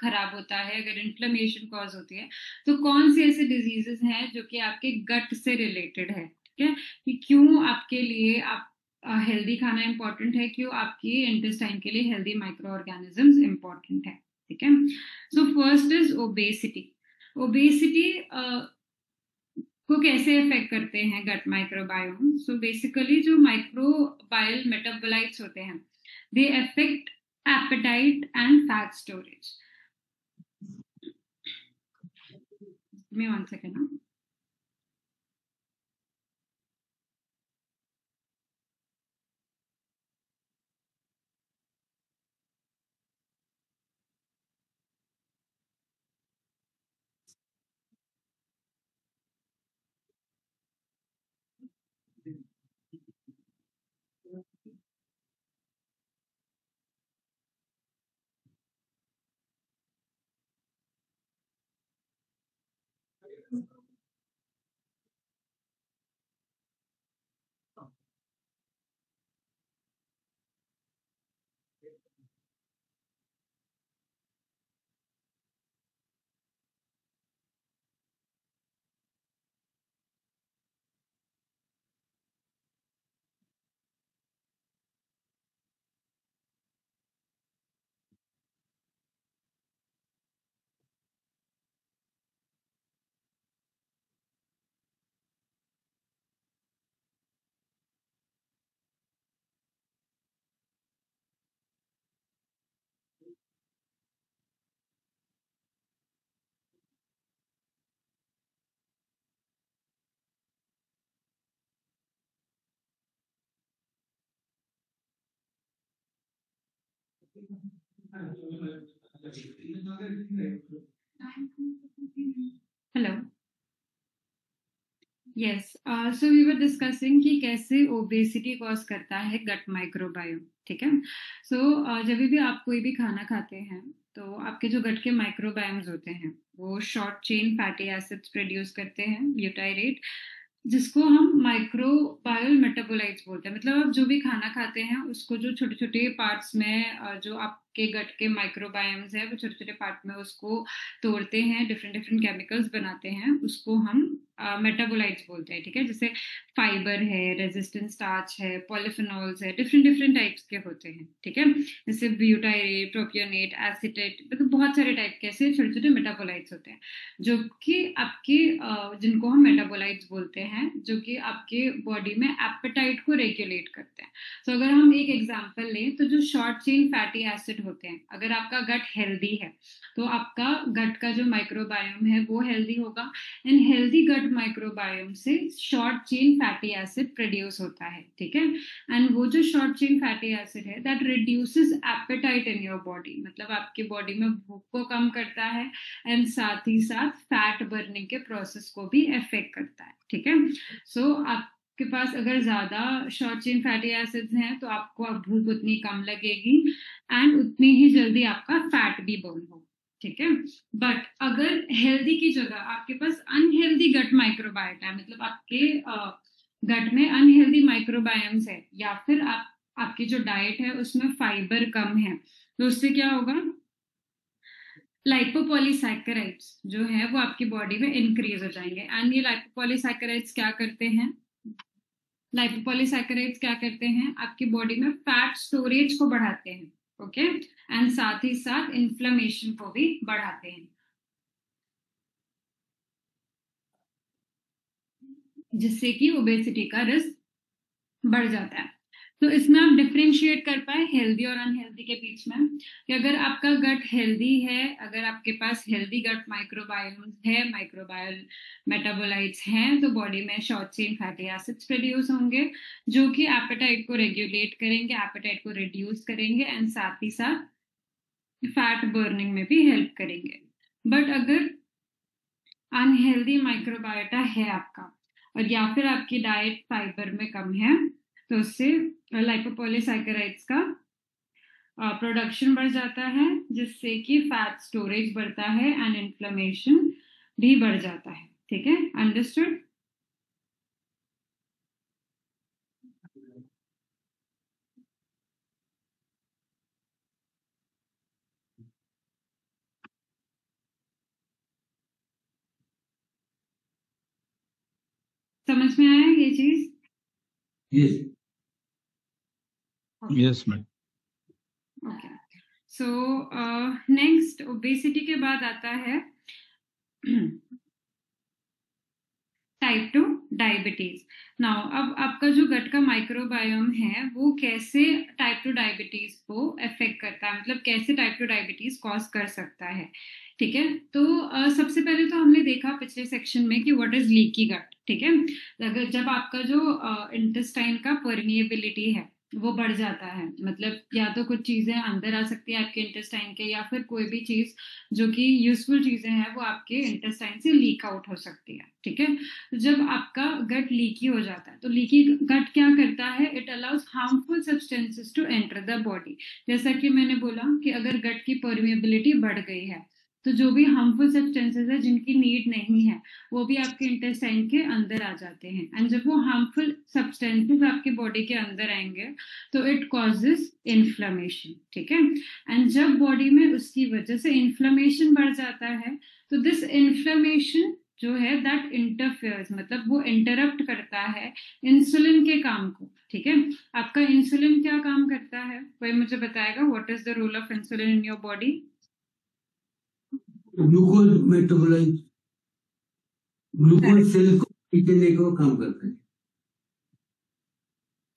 खराब होता है, अगर इन्फ्लेमेशन कॉज होती है, तो कौन से ऐसे डिजीजेस हैं जो कि आपके गट से रिलेटेड है. ठीक है. कि क्यों आपके लिए आप हेल्दी खाना इंपॉर्टेंट है, क्यों आपकी इंटेस्टाइन के लिए हेल्दी माइक्रो ऑर्गेनिजम्स इंपॉर्टेंट है. ठीक है. So first is obesity. Obesity को कैसे इफेक्ट करते हैं गट माइक्रोबायोम. सो बेसिकली जो माइक्रोबायल मेटाबोलाइट्स होते हैं they affect appetite and fat storage. मैं 1 सेकेंड ना. Hello. Yes. So we were discussing कि कैसे ओबेसिटी कॉज करता है गट माइक्रोबायोम. ठीक है. सो जब भी आप कोई भी खाना खाते हैं तो आपके जो गट के माइक्रोबायोम्स होते हैं वो short chain fatty acids produce करते हैं, ब्यूटाइरेट. जिसको हम माइक्रोबायल मेटाबोलाइट्स बोलते हैं। मतलब आप जो भी खाना खाते हैं उसको जो छोटे छोटे पार्ट्स में जो आपके गट के माइक्रोबायम्स है वो छोटे छोटे पार्ट में उसको तोड़ते हैं, डिफरेंट डिफरेंट केमिकल्स बनाते हैं, उसको हम मेटाबोलाइट्स बोलते हैं। ठीक है, जैसे फाइबर है, रेजिस्टेंट स्टार्च है, पॉलीफेनॉल्स है, डिफरेंट डिफरेंट टाइप्स के होते हैं। ठीक है, जैसे ब्यूटाइरेट, प्रोपियोनेट, एसीटेट, मतलब बहुत सारे टाइप के ऐसे छोटे छोटे मेटाबोलाइट्स होते हैं जो कि आपके जिनको हम मेटाबोलाइट्स बोलते हैं, जो कि आपके बॉडी में एपेटाइट को रेगुलेट करते हैं। तो अगर हम एक एग्जांपल लें तो जो शॉर्ट चेन फैटी एसिड होते हैं, अगर आपका गट हेल्दी है तो आपका गट का जो माइक्रोबायोम है वो हेल्दी होगा, एंड हेल्दी गट माइक्रोबायोम से short chain fatty acid produce होता है। ठीक है, एंड वो जो शॉर्ट चेन फैटी एसिड है that reduces appetite in your body, मतलब आपके बॉडी में भूख को कम करता है, एंड साथ ही साथ फैट बर्निंग के प्रोसेस को भी इफेक्ट करता है। ठीक है, सो आपके पास अगर ज्यादा शॉर्ट चेन फैटी एसिड्स हैं तो आपको अब भूख उतनी कम लगेगी एंड उतनी ही जल्दी आपका फैट भी बर्न होगा। ठीक है, बट अगर हेल्दी की जगह आपके पास अनहेल्दी गट माइक्रोबायोटा है, मतलब आपके गट में अनहेल्दी माइक्रोबायोम्स है, या फिर आपकी जो डाइट है उसमें फाइबर कम है, तो उससे क्या होगा, लाइपोपॉलीसैकेराइड्स जो है वो आपकी बॉडी में इंक्रीज हो जाएंगे। एंड ये लाइपोपॉलीसैकेराइड्स क्या करते हैं, लाइपोपॉलीसैकेराइड्स क्या करते हैं, आपकी बॉडी में फैट स्टोरेज को बढ़ाते हैं। ओके, एंड साथ ही साथ इन्फ्लेमेशन को भी बढ़ाते हैं, जिससे कि ओबेसिटी का रिस्क बढ़ जाता है। तो इसमें आप डिफरेंशिएट कर पाए हेल्दी और अनहेल्दी के बीच में, कि अगर आपका गट हेल्दी है, अगर आपके पास हेल्दी गट माइक्रोबायोम है, माइक्रोबायल मेटाबोलाइट्स हैं, तो बॉडी में short chain fatty acids produce होंगे जो कि एपेटाइट को रेगुलेट करेंगे, एपेटाइट को रिड्यूस करेंगे, एंड साथ ही साथ फैट बर्निंग में भी हेल्प करेंगे। बट अगर अनहेल्दी माइक्रोबायोटा है आपका, और या फिर आपकी डाइट फाइबर में कम है, तो उससे लाइपोपॉलीसैकेराइड्स का प्रोडक्शन बढ़ जाता है, जिससे कि फैट स्टोरेज बढ़ता है एंड इन्फ्लेमेशन भी बढ़ जाता है। ठीक है, अंडरस्टूड? समझ में आया ये चीज? Yes. Yes, ma'am. Okay, so next obesity के बाद आता है टाइप 2 डायबिटीज। नाउ अब आपका जो गट का माइक्रोबायोम है वो कैसे टाइप 2 डायबिटीज को अफेक्ट करता है, मतलब कैसे टाइप 2 डायबिटीज कॉज कर सकता है। ठीक है, तो सबसे पहले तो हमने देखा पिछले सेक्शन में कि व्हाट इज लीकी गट। ठीक है, अगर जब आपका जो इंटेस्टाइन का परमिएबिलिटी है वो बढ़ जाता है, मतलब या तो कुछ चीजें अंदर आ सकती है आपके इंटेस्टाइन के, या फिर कोई भी चीज जो कि यूजफुल चीजें हैं वो आपके इंटेस्टाइन से लीक आउट हो सकती है। ठीक है, तो जब आपका गट लीकी हो जाता है तो लीकी गट क्या करता है, it allows harmful substances to enter the body. जैसा कि मैंने बोला कि अगर गट की परमिएबिलिटी बढ़ गई है तो जो भी हार्मफुल सब्सटेंसेस है जिनकी नीड नहीं है वो भी आपके इंटेस्टाइन के अंदर आ जाते हैं, एंड जब वो हार्मफुल सब्सटेंसेस आपके बॉडी के अंदर आएंगे तो इट कॉजेस इन्फ्लेमेशन। ठीक है, एंड जब बॉडी में उसकी वजह से इन्फ्लेमेशन बढ़ जाता है तो दिस इन्फ्लेमेशन जो है दैट इंटरफेयर्स, मतलब वो इंटरप्ट करता है इंसुलिन के काम को। ठीक है, आपका इंसुलिन क्या काम करता है, कोई मुझे बताएगा what is the role of insulin in your body? Glucose metabolise, glucose cell को खींचने का काम करता है।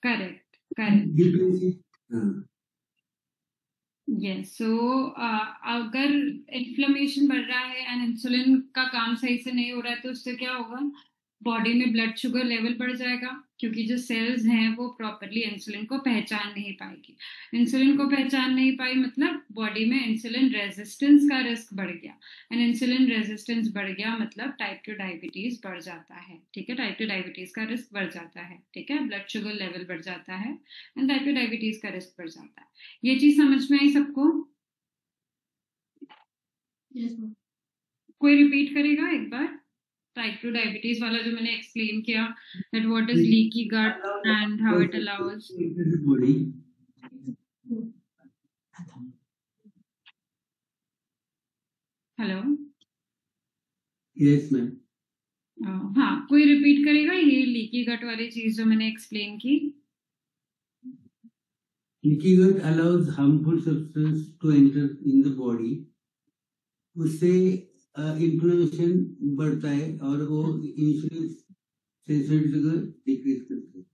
करेक्ट, करेक्ट, हाँ। यस, सो अगर इन्फ्लेमेशन बढ़ रहा है एंड इंसुलिन का काम सही से नहीं हो रहा है तो उससे क्या होगा, बॉडी में ब्लड शुगर लेवल बढ़ जाएगा, क्योंकि जो सेल्स हैं वो प्रॉपरली इंसुलिन को पहचान नहीं पाएगी। इंसुलिन को पहचान नहीं पाई मतलब बॉडी में इंसुलिन रेजिस्टेंस का रिस्क बढ़ गया, एंड इंसुलिन रेजिस्टेंस बढ़ गया मतलब टाइप 2 डायबिटीज बढ़ जाता है। ठीक है, टाइप 2 डायबिटीज का रिस्क बढ़ जाता है। ठीक है, ब्लड शुगर लेवल बढ़ जाता है एंड टाइप 2 डायबिटीज का रिस्क बढ़ जाता है। ये चीज समझ में आई सबको? yes, कोई रिपीट करेगा एक बार? टाइप 2 डायबिटीज वाला जो मैंने एक्सप्लेन किया, that what is leaky gut and how it allows. Hello, yes ma'am. हाँ, कोई रिपीट करेगा ये लीकी गट वाली चीज जो मैंने एक्सप्लेन की? Leaky gut allows harmful substance to enter in the body, उससे इन्फ्लेमेशन बढ़ता है और वो इंसुलिन सेंसिटिविटी को डिक्रीज करता है।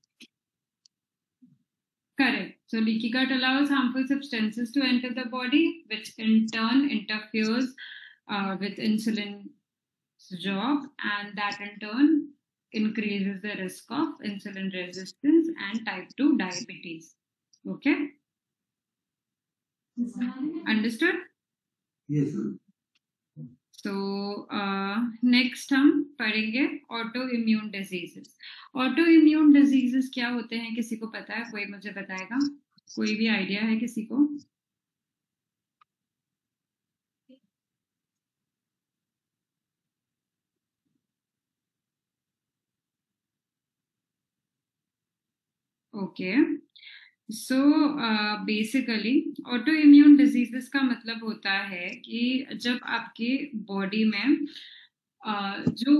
Correct. So leaky gut allows harmful substances to enter the body, which in turn interferes with insulin's job, and that in turn increases the risk of insulin resistance and type 2 diabetes. Okay? Understood? Yes ma'am। तो next हम पढ़ेंगे auto immune diseases. Auto immune diseases क्या होते हैं, किसी को पता है? कोई मुझे बताएगा? कोई भी आइडिया है किसी को? Okay, so basically auto immune diseases का मतलब होता है कि जब आपके बॉडी में जो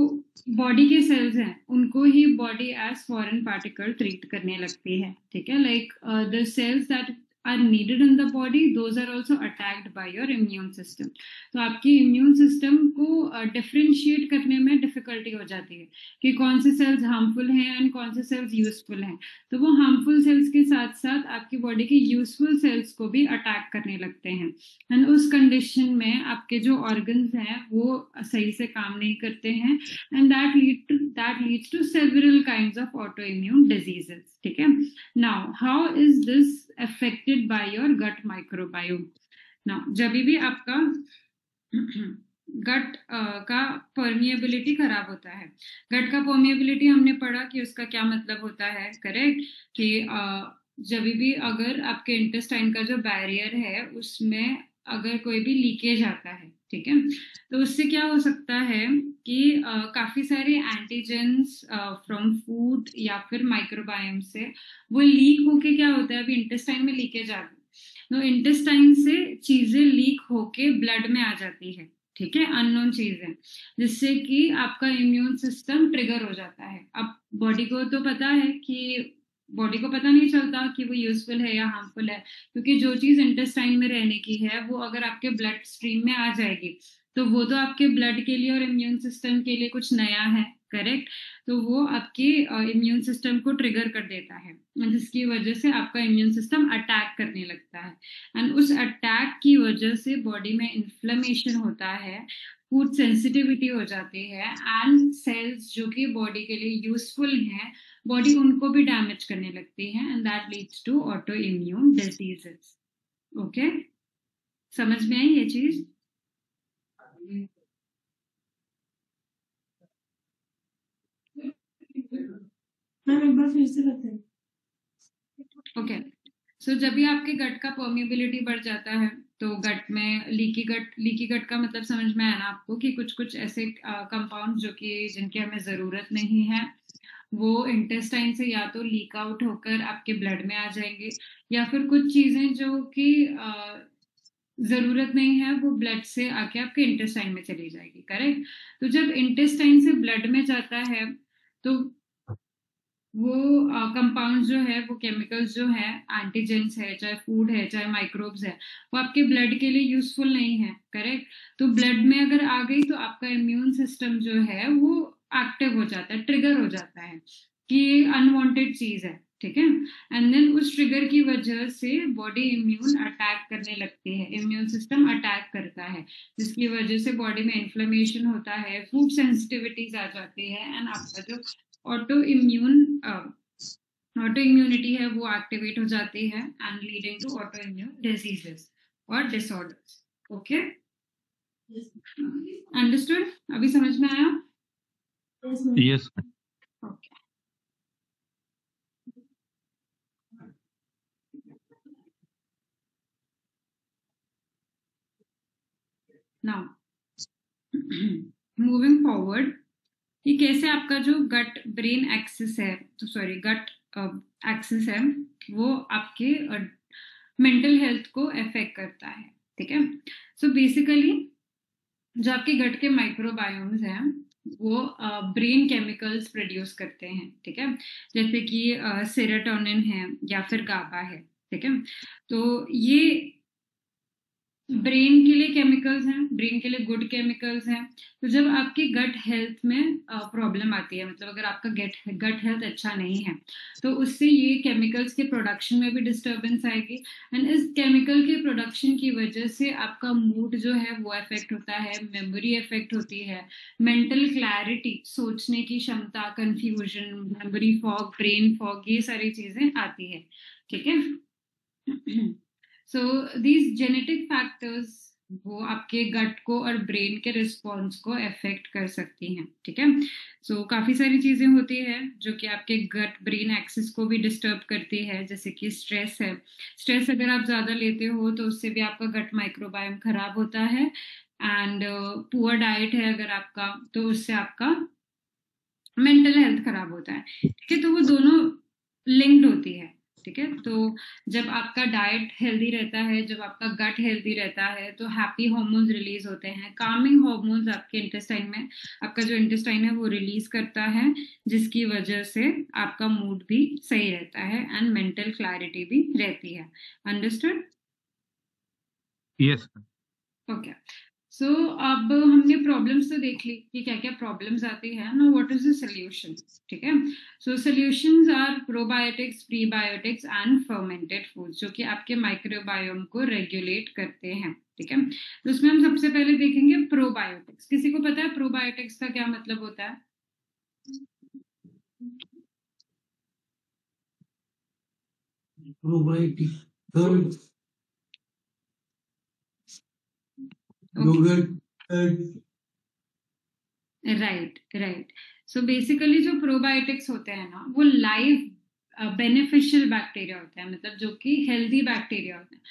बॉडी के सेल्स हैं उनको ही body as foreign particle treat करने लगती है, ठीक है? Like the cells that are needed in the body, those are also attacked by your immune system. तो आपकी इम्यून सिस्टम को डिफरेंशिएट करने में डिफिकल्टी हो जाती है कि कौन से सेल्स हार्मफुल हैं एंड कौन से सेल्स यूजफुल हैं। तो वो हार्मफुल सेल्स के साथ साथ आपकी बॉडी के यूजफुल सेल्स को भी अटैक करने लगते हैं, एंड उस कंडीशन में आपके जो ऑर्गन्स हैं वो सही से काम नहीं करते हैं, and that leads to several kinds of auto immune diseases, ठीक है? Now how is this affected by your gut microbiome? Now जब भी आपका गट का परमिएबिलिटी खराब होता है, गट का परमिएबिलिटी हमने पढ़ा कि उसका क्या मतलब होता है, करेक्ट? कि जब भी अगर आपके इंटेस्टाइन का जो बैरियर है उसमें अगर कोई भी लीकेज आता है, ठीक है, तो उससे क्या हो सकता है कि काफी सारे एंटीजेंस फ्रॉम फूड या फिर माइक्रोबायोम से वो लीक होके क्या होता है, अभी इंटेस्टाइन में लीकेज आ गई तो इंटेस्टाइन से चीजें लीक होके ब्लड में आ जाती है, ठीक है, अननोन चीजें, जिससे कि आपका इम्यून सिस्टम ट्रिगर हो जाता है। अब बॉडी को तो पता है कि बॉडी को पता नहीं चलता कि वो यूजफुल है या हार्मफुल है, क्योंकि जो चीज इंटेस्टाइन में रहने की है वो अगर आपके ब्लड स्ट्रीम में आ जाएगी तो वो तो आपके ब्लड के लिए और इम्यून सिस्टम के लिए कुछ नया है, करेक्ट? तो वो आपके इम्यून सिस्टम को ट्रिगर कर देता है, जिसकी वजह से आपका इम्यून सिस्टम अटैक करने लगता है, एंड उस अटैक की वजह से बॉडी में इन्फ्लेमेशन होता है, फूड सेंसिटिविटी हो जाती है, एंड सेल्स जो कि बॉडी के लिए यूजफुल हैं बॉडी उनको भी डैमेज करने लगती है, and that leads to auto immune diseases. Okay, समझ में आई ये चीज? एक बार फिर से बताइए। ओके, सो जब भी आपके गट का परमिएबिलिटी बढ़ जाता है तो गट में लीकी गट का मतलब समझ में आया ना आपको कि कुछ कुछ ऐसे कंपाउंड जो कि जिनकी हमें जरूरत नहीं है वो इंटेस्टाइन से या तो लीक आउट होकर आपके ब्लड में आ जाएंगे, या फिर कुछ चीजें जो कि जरूरत नहीं है वो ब्लड से आके आपके इंटेस्टाइन में चली जाएगी, करेक्ट? तो जब इंटेस्टाइन से ब्लड में जाता है तो वो कंपाउंड जो है, वो केमिकल्स जो है, एंटीजेंस है, चाहे फूड है चाहे माइक्रोब्स है, वो आपके ब्लड के लिए यूजफुल नहीं है, करेक्ट? तो ब्लड में अगर आ गई तो आपका इम्यून सिस्टम जो है वो एक्टिव हो जाता है, ट्रिगर हो जाता है कि अनवांटेड चीज है, ठीक है? एंड देन उस ट्रिगर की वजह से बॉडी इम्यून अटैक करने लगती है, इम्यून सिस्टम अटैक करता है, जिसकी वजह से बॉडी में इन्फ्लेमेशन होता है, फूड सेंसिटिविटीज आ जाती है, एंड आपका जो ऑटो इम्यूनिटी है वो एक्टिवेट हो जाती है, and leading to auto immune diseases और डिसऑर्डर्स। Okay, understood? अभी समझ में आया? Yes. Okay, now moving forward, कि कैसे आपका जो गट ब्रेन एक्सिस है, तो सॉरी गट एक्सिस है, वो आपके मेंटल हेल्थ को अफेक्ट करता है। ठीक है, सो बेसिकली जो आपके गट के माइक्रोबायोम्स हैं वो ब्रेन केमिकल्स प्रोड्यूस करते हैं। ठीक है, जैसे कि सेरोटोनिन है या फिर गाबा है। ठीक है, तो ये ब्रेन के लिए केमिकल्स हैं, ब्रेन के लिए गुड केमिकल्स हैं। तो जब आपकी गट हेल्थ में प्रॉब्लम आती है, मतलब अगर आपका गट हेल्थ अच्छा नहीं है, तो उससे ये केमिकल्स के प्रोडक्शन में भी डिस्टर्बेंस आएगी। एंड इस केमिकल के प्रोडक्शन की वजह से आपका मूड जो है वो अफेक्ट होता है, मेमोरी अफेक्ट होती है, मेंटल क्लैरिटी, सोचने की क्षमता, confusion, memory fog, brain fog, ये सारी चीजें आती है। ठीक है, सो दीज जेनेटिक फैक्टर्स वो आपके गट को और ब्रेन के रिस्पॉन्स को अफेक्ट कर सकती हैं। ठीक है, सो काफी सारी चीजें होती है जो कि आपके गट ब्रेन एक्सिस को भी डिस्टर्ब करती है, जैसे कि स्ट्रेस है। स्ट्रेस अगर आप ज्यादा लेते हो तो उससे भी आपका गट माइक्रोबायोम खराब होता है। एंड पुअर डाइट है अगर आपका, तो उससे आपका मेंटल हेल्थ खराब होता है। ठीक है, तो वो दोनों लिंक्ड होती है। ठीक है, तो जब आपका डाइट हेल्दी रहता है, जब आपका गट हेल्दी रहता है, तो हैप्पी हार्मोन्स रिलीज होते हैं, कामिंग हार्मोन्स आपके इंटेस्टाइन में, आपका जो इंटेस्टाइन है वो रिलीज करता है, जिसकी वजह से आपका मूड भी सही रहता है एंड मेंटल क्लैरिटी भी रहती है। अंडरस्टूड? Yes. ओके, सो अब हमने प्रॉब्लम्स तो देख ली कि क्या क्या प्रॉब्लम्स आती है ना, व्हाट इज द सोल्यूशन। ठीक है, so solutions are probiotics, prebiotics and fermented foods, जो कि आपके माइक्रोबायोम को रेगुलेट करते हैं। ठीक है, तो उसमें हम सबसे पहले देखेंगे प्रोबायोटिक्स। किसी को पता है प्रोबायोटिक्स का क्या मतलब होता है? Probiotic yogurt, right right, so basically जो प्रोबायोटिक्स होते हैं ना, वो लाइव बेनिफिशियल बैक्टीरिया होते हैं, मतलब जो कि हेल्दी बैक्टीरिया होते हैं।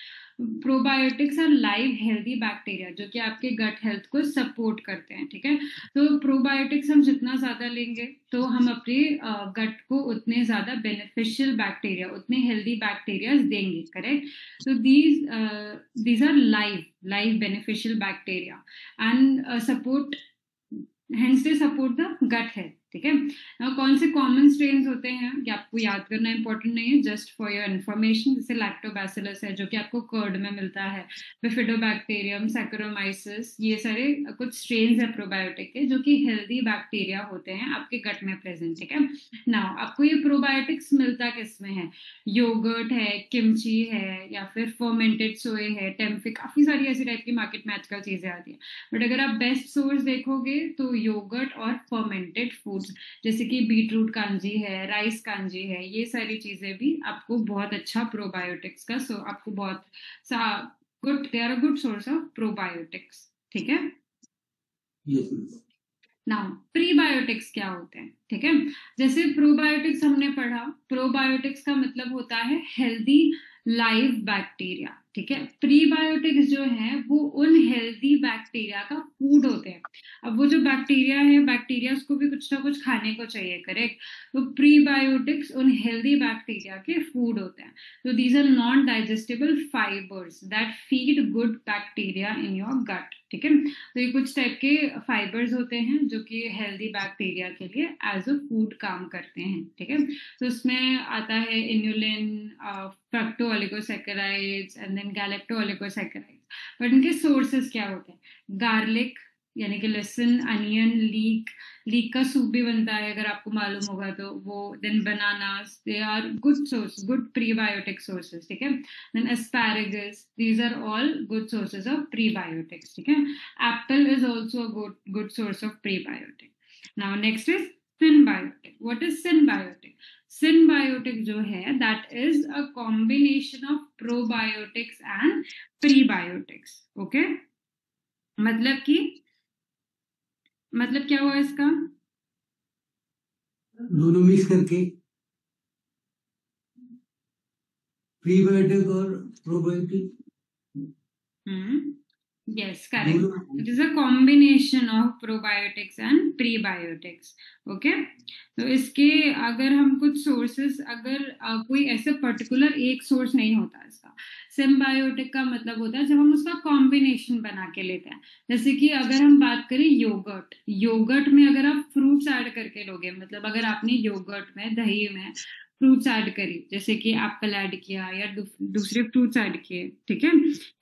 Probiotics are live healthy bacteria जो कि आपके गट हेल्थ को सपोर्ट करते हैं। ठीक है, तो प्रोबायोटिक्स हम जितना ज्यादा लेंगे तो हम अपने गट को उतने ज्यादा बेनिफिशियल बैक्टीरिया, उतने हेल्दी बैक्टीरिया देंगे। करेक्ट, तो these are live beneficial bacteria and support, hence they support the gut health। ठीक है, कौन से कॉमन स्ट्रेन्स होते हैं ये आपको याद करना इंपॉर्टेंट नहीं है, जस्ट फॉर योर इन्फॉर्मेशन। जैसे लैक्टोबैसिलस है जो कि आपको कर्ड में मिलता है, बिफिडोबैक्टीरियम, सैकरोमाइसिस, ये सारे कुछ स्ट्रेन्स है प्रोबायोटिक के जो कि हेल्दी बैक्टीरिया होते हैं आपके गट में प्रेजेंट। ठीक है, नाउ आपको ये प्रोबायोटिक्स मिलता किस में है? योगर्ट है, किमची है, या फिर फर्मेंटेड सोए है, टेम्फे, काफी सारी ऐसी टाइप की मार्केट में आजकल चीजें आती है। बट अगर आप बेस्ट सोर्स देखोगे तो योगर्ट और फर्मेंटेड फूड्स जैसे कि बीटरूट कांजी है, राइस कांजी है, ये सारी चीजें भी आपको बहुत अच्छा प्रोबायोटिक्स का, सो आपको बहुत good, they are a good source of probiotics. ठीक है, नाउ प्रीबायोटिक्स क्या होते हैं? ठीक है, जैसे प्रोबायोटिक्स हमने पढ़ा, प्रोबायोटिक्स का मतलब होता है हेल्दी लाइव बैक्टीरिया। ठीक है, प्रीबायोटिक्स जो है वो उन हेल्दी बैक्टीरिया का फूड होते हैं। अब वो जो बैक्टीरिया है, बैक्टीरिया को भी कुछ ना कुछ खाने को चाहिए। करेक्ट, तो प्रीबायोटिक्स उन हेल्दी बैक्टीरिया के फूड होते हैं। तो these are non digestible fibres that feed good bacteria in your gut. ठीक है, तो ये कुछ टाइप के फाइबर्स होते हैं जो कि हेल्दी बैक्टीरिया के लिए एज अ फूड काम करते हैं। ठीक है, तो उसमें आता है inulin, fructo oligosaccharides and then galacto oligosaccharides. But इनके सोर्सेस क्या होते हैं? गार्लिक यानी कि लहसुन, अनियन, लीक का सूप भी बनता है अगर आपको मालूम होगा तो वो, then bananas, they are good source, good prebiotic sources. ठीक है, then asparagus, these are all good sources of prebiotics. ठीक है, apple is also good source of prebiotic. Now next is synbiotic. What is synbiotic? Synbiotic जो है that is a combination of probiotics and prebiotics. Okay, मतलब क्या हुआ इसका? दोनों mix करके प्रीबायोटिक और probiotic. Yes, correct. It is a combination of probiotics and prebiotics. Okay. तो इसके अगर हम कुछ सोर्सेस, अगर कोई ऐसे पर्टिकुलर एक सोर्स नहीं होता इसका, सिम्बायोटिक का मतलब होता है जब हम उसका कॉम्बिनेशन बना के लेते हैं। जैसे कि अगर हम बात करें योगर्ट में अगर आप फ्रूट्स ऐड करके लोगे, मतलब अगर आपने योगर्ट में, दही में फ्रूट्स ऐड करी, जैसे कि एप्पल ऐड किया या दूसरे फ्रूट्स ऐड किए, ठीक है,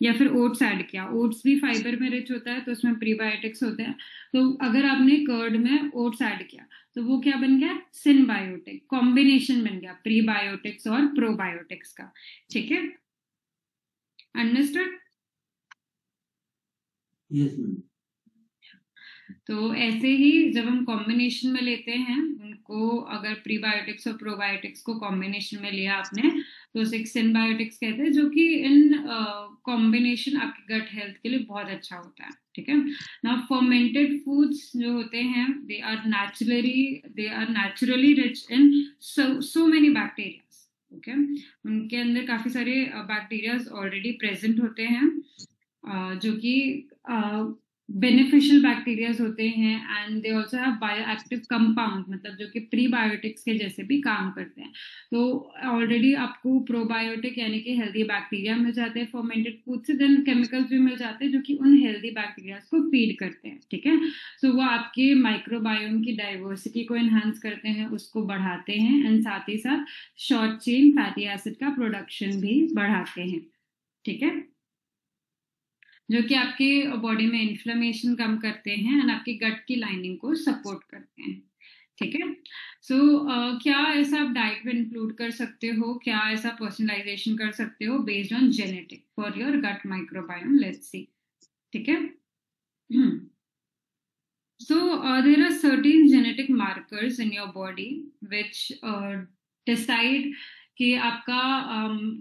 या फिर ओट्स ऐड किया, ओट्स भी फाइबर में रिच होता है तो उसमें प्रीबायोटिक्स होते हैं। तो अगर आपने कर्ड में ओट्स ऐड किया तो वो क्या बन गया, सिनबायोटिक, कॉम्बिनेशन बन गया प्रीबायोटिक्स और प्रोबायोटिक्स का। ठीक है, अंडरस्टूड? Yes ma'am. तो ऐसे ही जब हम कॉम्बिनेशन में लेते हैं उनको, अगर प्रीबायोटिक्स और प्रोबायोटिक्स को कॉम्बिनेशन में लिया आपने तो उसे सिनबायोटिक्स कहते हैं, जो कि इन कॉम्बिनेशन आपके गट हेल्थ के लिए बहुत अच्छा होता है। ठीक है ना। फर्मेंटेड फूड्स जो होते हैं they are naturally rich in so many bacterias. Okay, उनके अंदर काफी सारे बैक्टीरियाज ऑलरेडी प्रेजेंट होते हैं जो कि बेनिफिशियल बैक्टीरियाज होते हैं, and they also have bioactive compound, मतलब जो कि प्रीबायोटिक्स के जैसे भी काम करते हैं। तो ऑलरेडी आपको प्रोबायोटिक यानी कि हेल्दी बैक्टीरिया मिल जाते हैं फर्मेंटेड फूड से, देन केमिकल्स भी मिल जाते हैं जो कि उन हेल्दी बैक्टीरियाज को फीड करते हैं। ठीक है, सो वो आपके माइक्रोबायोम की डाइवर्सिटी को एनहांस करते हैं, उसको बढ़ाते हैं, एंड साथ ही साथ शॉर्ट चेन फैटी एसिड का प्रोडक्शन भी बढ़ाते हैं। ठीक है, जो कि आपके बॉडी में इन्फ्लेमेशन कम करते हैं एंड आपकी गट की लाइनिंग को सपोर्ट करते हैं। ठीक है, सो क्या ऐसा आप डाइट में इंक्लूड कर सकते हो, क्या ऐसा पर्सनलाइजेशन कर सकते हो based on genetic for your gut microbiome? Let's see. ठीक है, so there are certain genetic markers in your body which decide कि आपका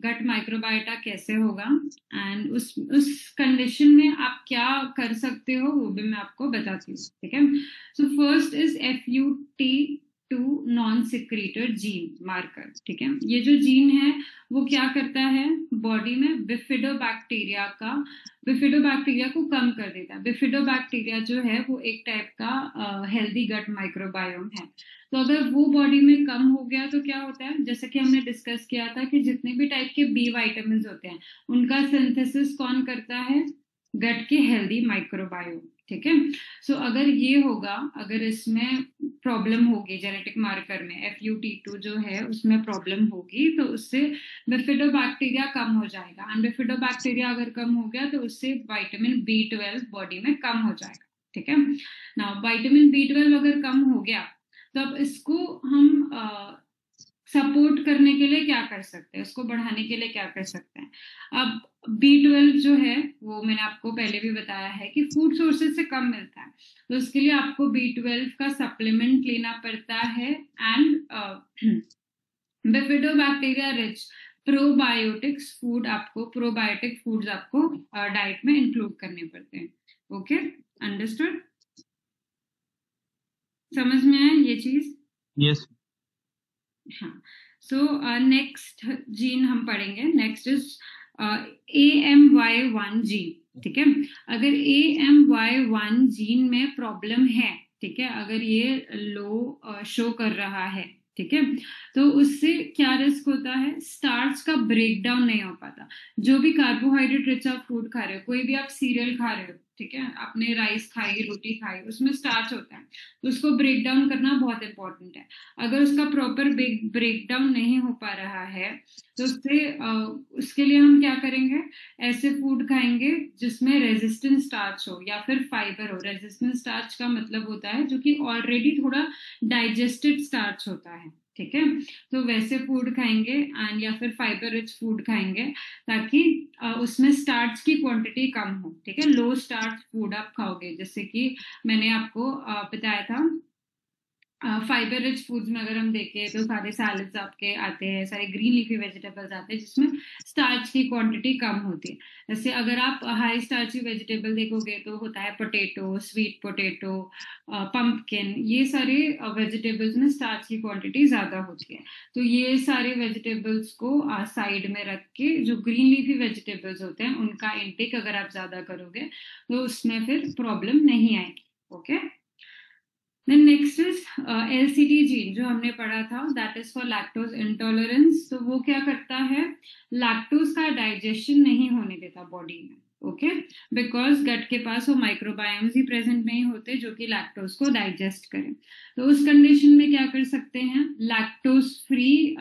गट माइक्रोबायोटा कैसे होगा, एंड उस कंडीशन में आप क्या कर सकते हो वो भी मैं आपको बताती हूँ। ठीक है, so first is FUT2 non secreted gene marker. ठीक है, ये जो जीन है वो क्या करता है, बॉडी में बिफिडोबैक्टीरिया को कम कर देता है। बिफिडोबैक्टीरिया जो है वो एक टाइप का हेल्दी गट माइक्रोबायोम है। तो अगर वो बॉडी में कम हो गया तो क्या होता है, जैसे कि हमने डिस्कस किया था कि जितने भी टाइप के बी विटामिन होते हैं उनका सिंथेसिस कौन करता है, गट के हेल्दी माइक्रोबायोम। ठीक है, सो अगर ये होगा, अगर इसमें प्रॉब्लम होगी जेनेटिक मार्कर में FUT2 जो है उसमें प्रॉब्लम होगी तो उससे बिफिडोबैक्टीरिया कम हो जाएगा, एंड बिफिडोबैक्टीरिया अगर कम हो गया तो उससे विटामिन B12 बॉडी में कम हो जाएगा। ठीक है ना, विटामिन B12 अगर कम हो गया तो अब इसको हम सपोर्ट करने के लिए क्या कर सकते हैं, उसको बढ़ाने के लिए क्या कर सकते हैं। अब B12 जो है वो मैंने आपको पहले भी बताया है कि फूड सोर्सेज से कम मिलता है, तो उसके लिए आपको B12 का सप्लीमेंट लेना पड़ता है, and bifidobacteria rich probiotics food आपको, प्रोबायोटिक फूड्स आपको डाइट में इंक्लूड करने पड़ते हैं। Okay, understood? समझ में आया ये चीज? यस। हाँ, सो नेक्स्ट जीन हम पढ़ेंगे, नेक्स्ट इज AMY1 जीन। ठीक है, अगर AMY1 जीन में प्रॉब्लम है, ठीक है, अगर ये लो शो कर रहा है, ठीक है, तो उससे क्या रिस्क होता है, स्टार्च का ब्रेकडाउन नहीं हो पाता। जो भी कार्बोहाइड्रेट रिच आप फूड खा रहे हो, कोई भी आप सीरियल खा रहे हो, ठीक है, आपने राइस खाई, रोटी खाई, उसमें स्टार्च होता है, तो उसको ब्रेक डाउन करना बहुत इंपॉर्टेंट है। अगर उसका प्रॉपर ब्रेक डाउन नहीं हो पा रहा है तो उसके लिए हम क्या करेंगे, ऐसे फूड खाएंगे जिसमें रेजिस्टेंट स्टार्च हो या फिर फाइबर हो। रेजिस्टेंट स्टार्च का मतलब होता है जो कि ऑलरेडी थोड़ा डाइजेस्टेड स्टार्च होता है। ठीक है, तो वैसे फूड खाएंगे एंड या फिर फाइबर रिच फूड खाएंगे ताकि उसमें स्टार्च की क्वांटिटी कम हो। ठीक है, लो स्टार्च फूड आप खाओगे, जैसे कि मैंने आपको बताया था फाइबर रिच फूड्स में अगर हम देखें तो सारे सैलड्स आपके आते हैं, सारे ग्रीन लीफी वेजिटेबल्स आते हैं जिसमें स्टार्च की क्वांटिटी कम होती है। जैसे अगर आप हाई स्टार्ची वेजिटेबल देखोगे तो होता है पोटैटो, स्वीट पोटैटो, पंपकिन, ये सारे वेजिटेबल्स में स्टार्च की क्वांटिटी ज़्यादा होती है। तो ये सारे वेजिटेबल्स को साइड में रख के जो ग्रीन लीफी वेजिटेबल्स होते हैं उनका इंटेक अगर आप ज़्यादा करोगे तो उसमें फिर प्रॉब्लम नहीं आएगी। Okay, then next is LCD gene जो हमने पढ़ा था, that is for lactose intolerance. तो वो क्या करता है, लैक्टोज का डाइजेशन नहीं होने देता बॉडी में। ओके, बिकॉज गट के पास वो माइक्रोबायोम्स ही प्रेजेंट नहीं होते जो कि लैक्टोज को डाइजेस्ट करें। तो उस कंडीशन में क्या कर सकते हैं, lactose free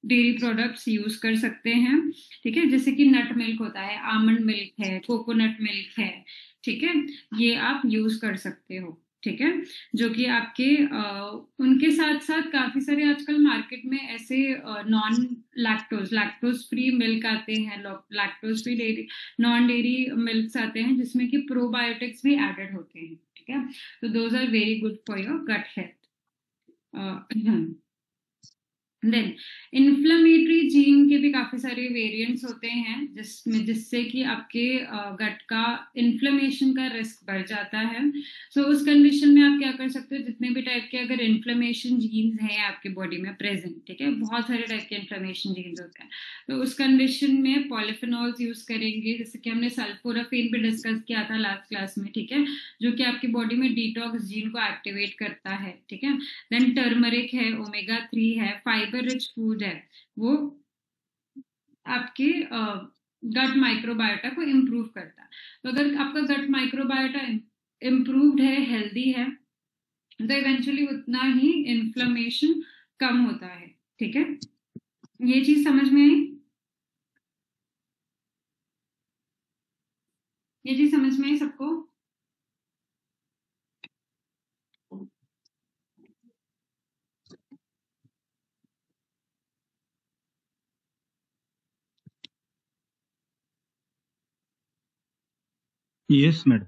dairy products use कर सकते हैं। ठीक है, जैसे कि नट मिल्क होता है, आमंड मिल्क है, कोकोनट मिल्क है। ठीक है, ये आप यूज कर सकते हो। ठीक है, जो कि आपके उनके साथ साथ काफी सारे आजकल मार्केट में ऐसे नॉन लैक्टोज फ्री मिल्क आते हैं, lactose free dairy non dairy milks आते हैं जिसमें कि प्रोबायोटिक्स भी एडेड होते हैं। ठीक है, तो those are very good for your gut health. Then inflammatory gene के भी काफी सारे वेरिएंट्स होते हैं जिससे कि आपके गट का इन्फ्लेमेशन का रिस्क बढ़ जाता है। सो उस कंडीशन में आप क्या कर सकते हो, जितने भी टाइप के अगर इन्फ्लेमेशन जीन्स हैं आपके बॉडी में प्रेजेंट, ठीक है, बहुत सारे टाइप के इन्फ्लेमेशन जीन्स होते हैं, तो उस कंडीशन में पॉलिफेनॉल्स यूज करेंगे, जैसे कि हमने सल्फोराफेन भी डिस्कस किया था लास्ट क्लास में। ठीक है, जो कि आपकी बॉडी में डिटॉक्स जीन को एक्टिवेट करता है। ठीक है, देन टर्मरिक है, ओमेगा 3 है, फाइबर रिच फूड है, वो आपके गट माइक्रोबायोटा को इम्प्रूव करता है। तो अगर आपका गट माइक्रोबायोटा इम्प्रूव्ड है, हेल्दी है, तो इवेंचुअली उतना ही इन्फ्लेमेशन कम होता है। ठीक है, ये चीज समझ में आई? ये चीज समझ में आई सबको? Yes, madam.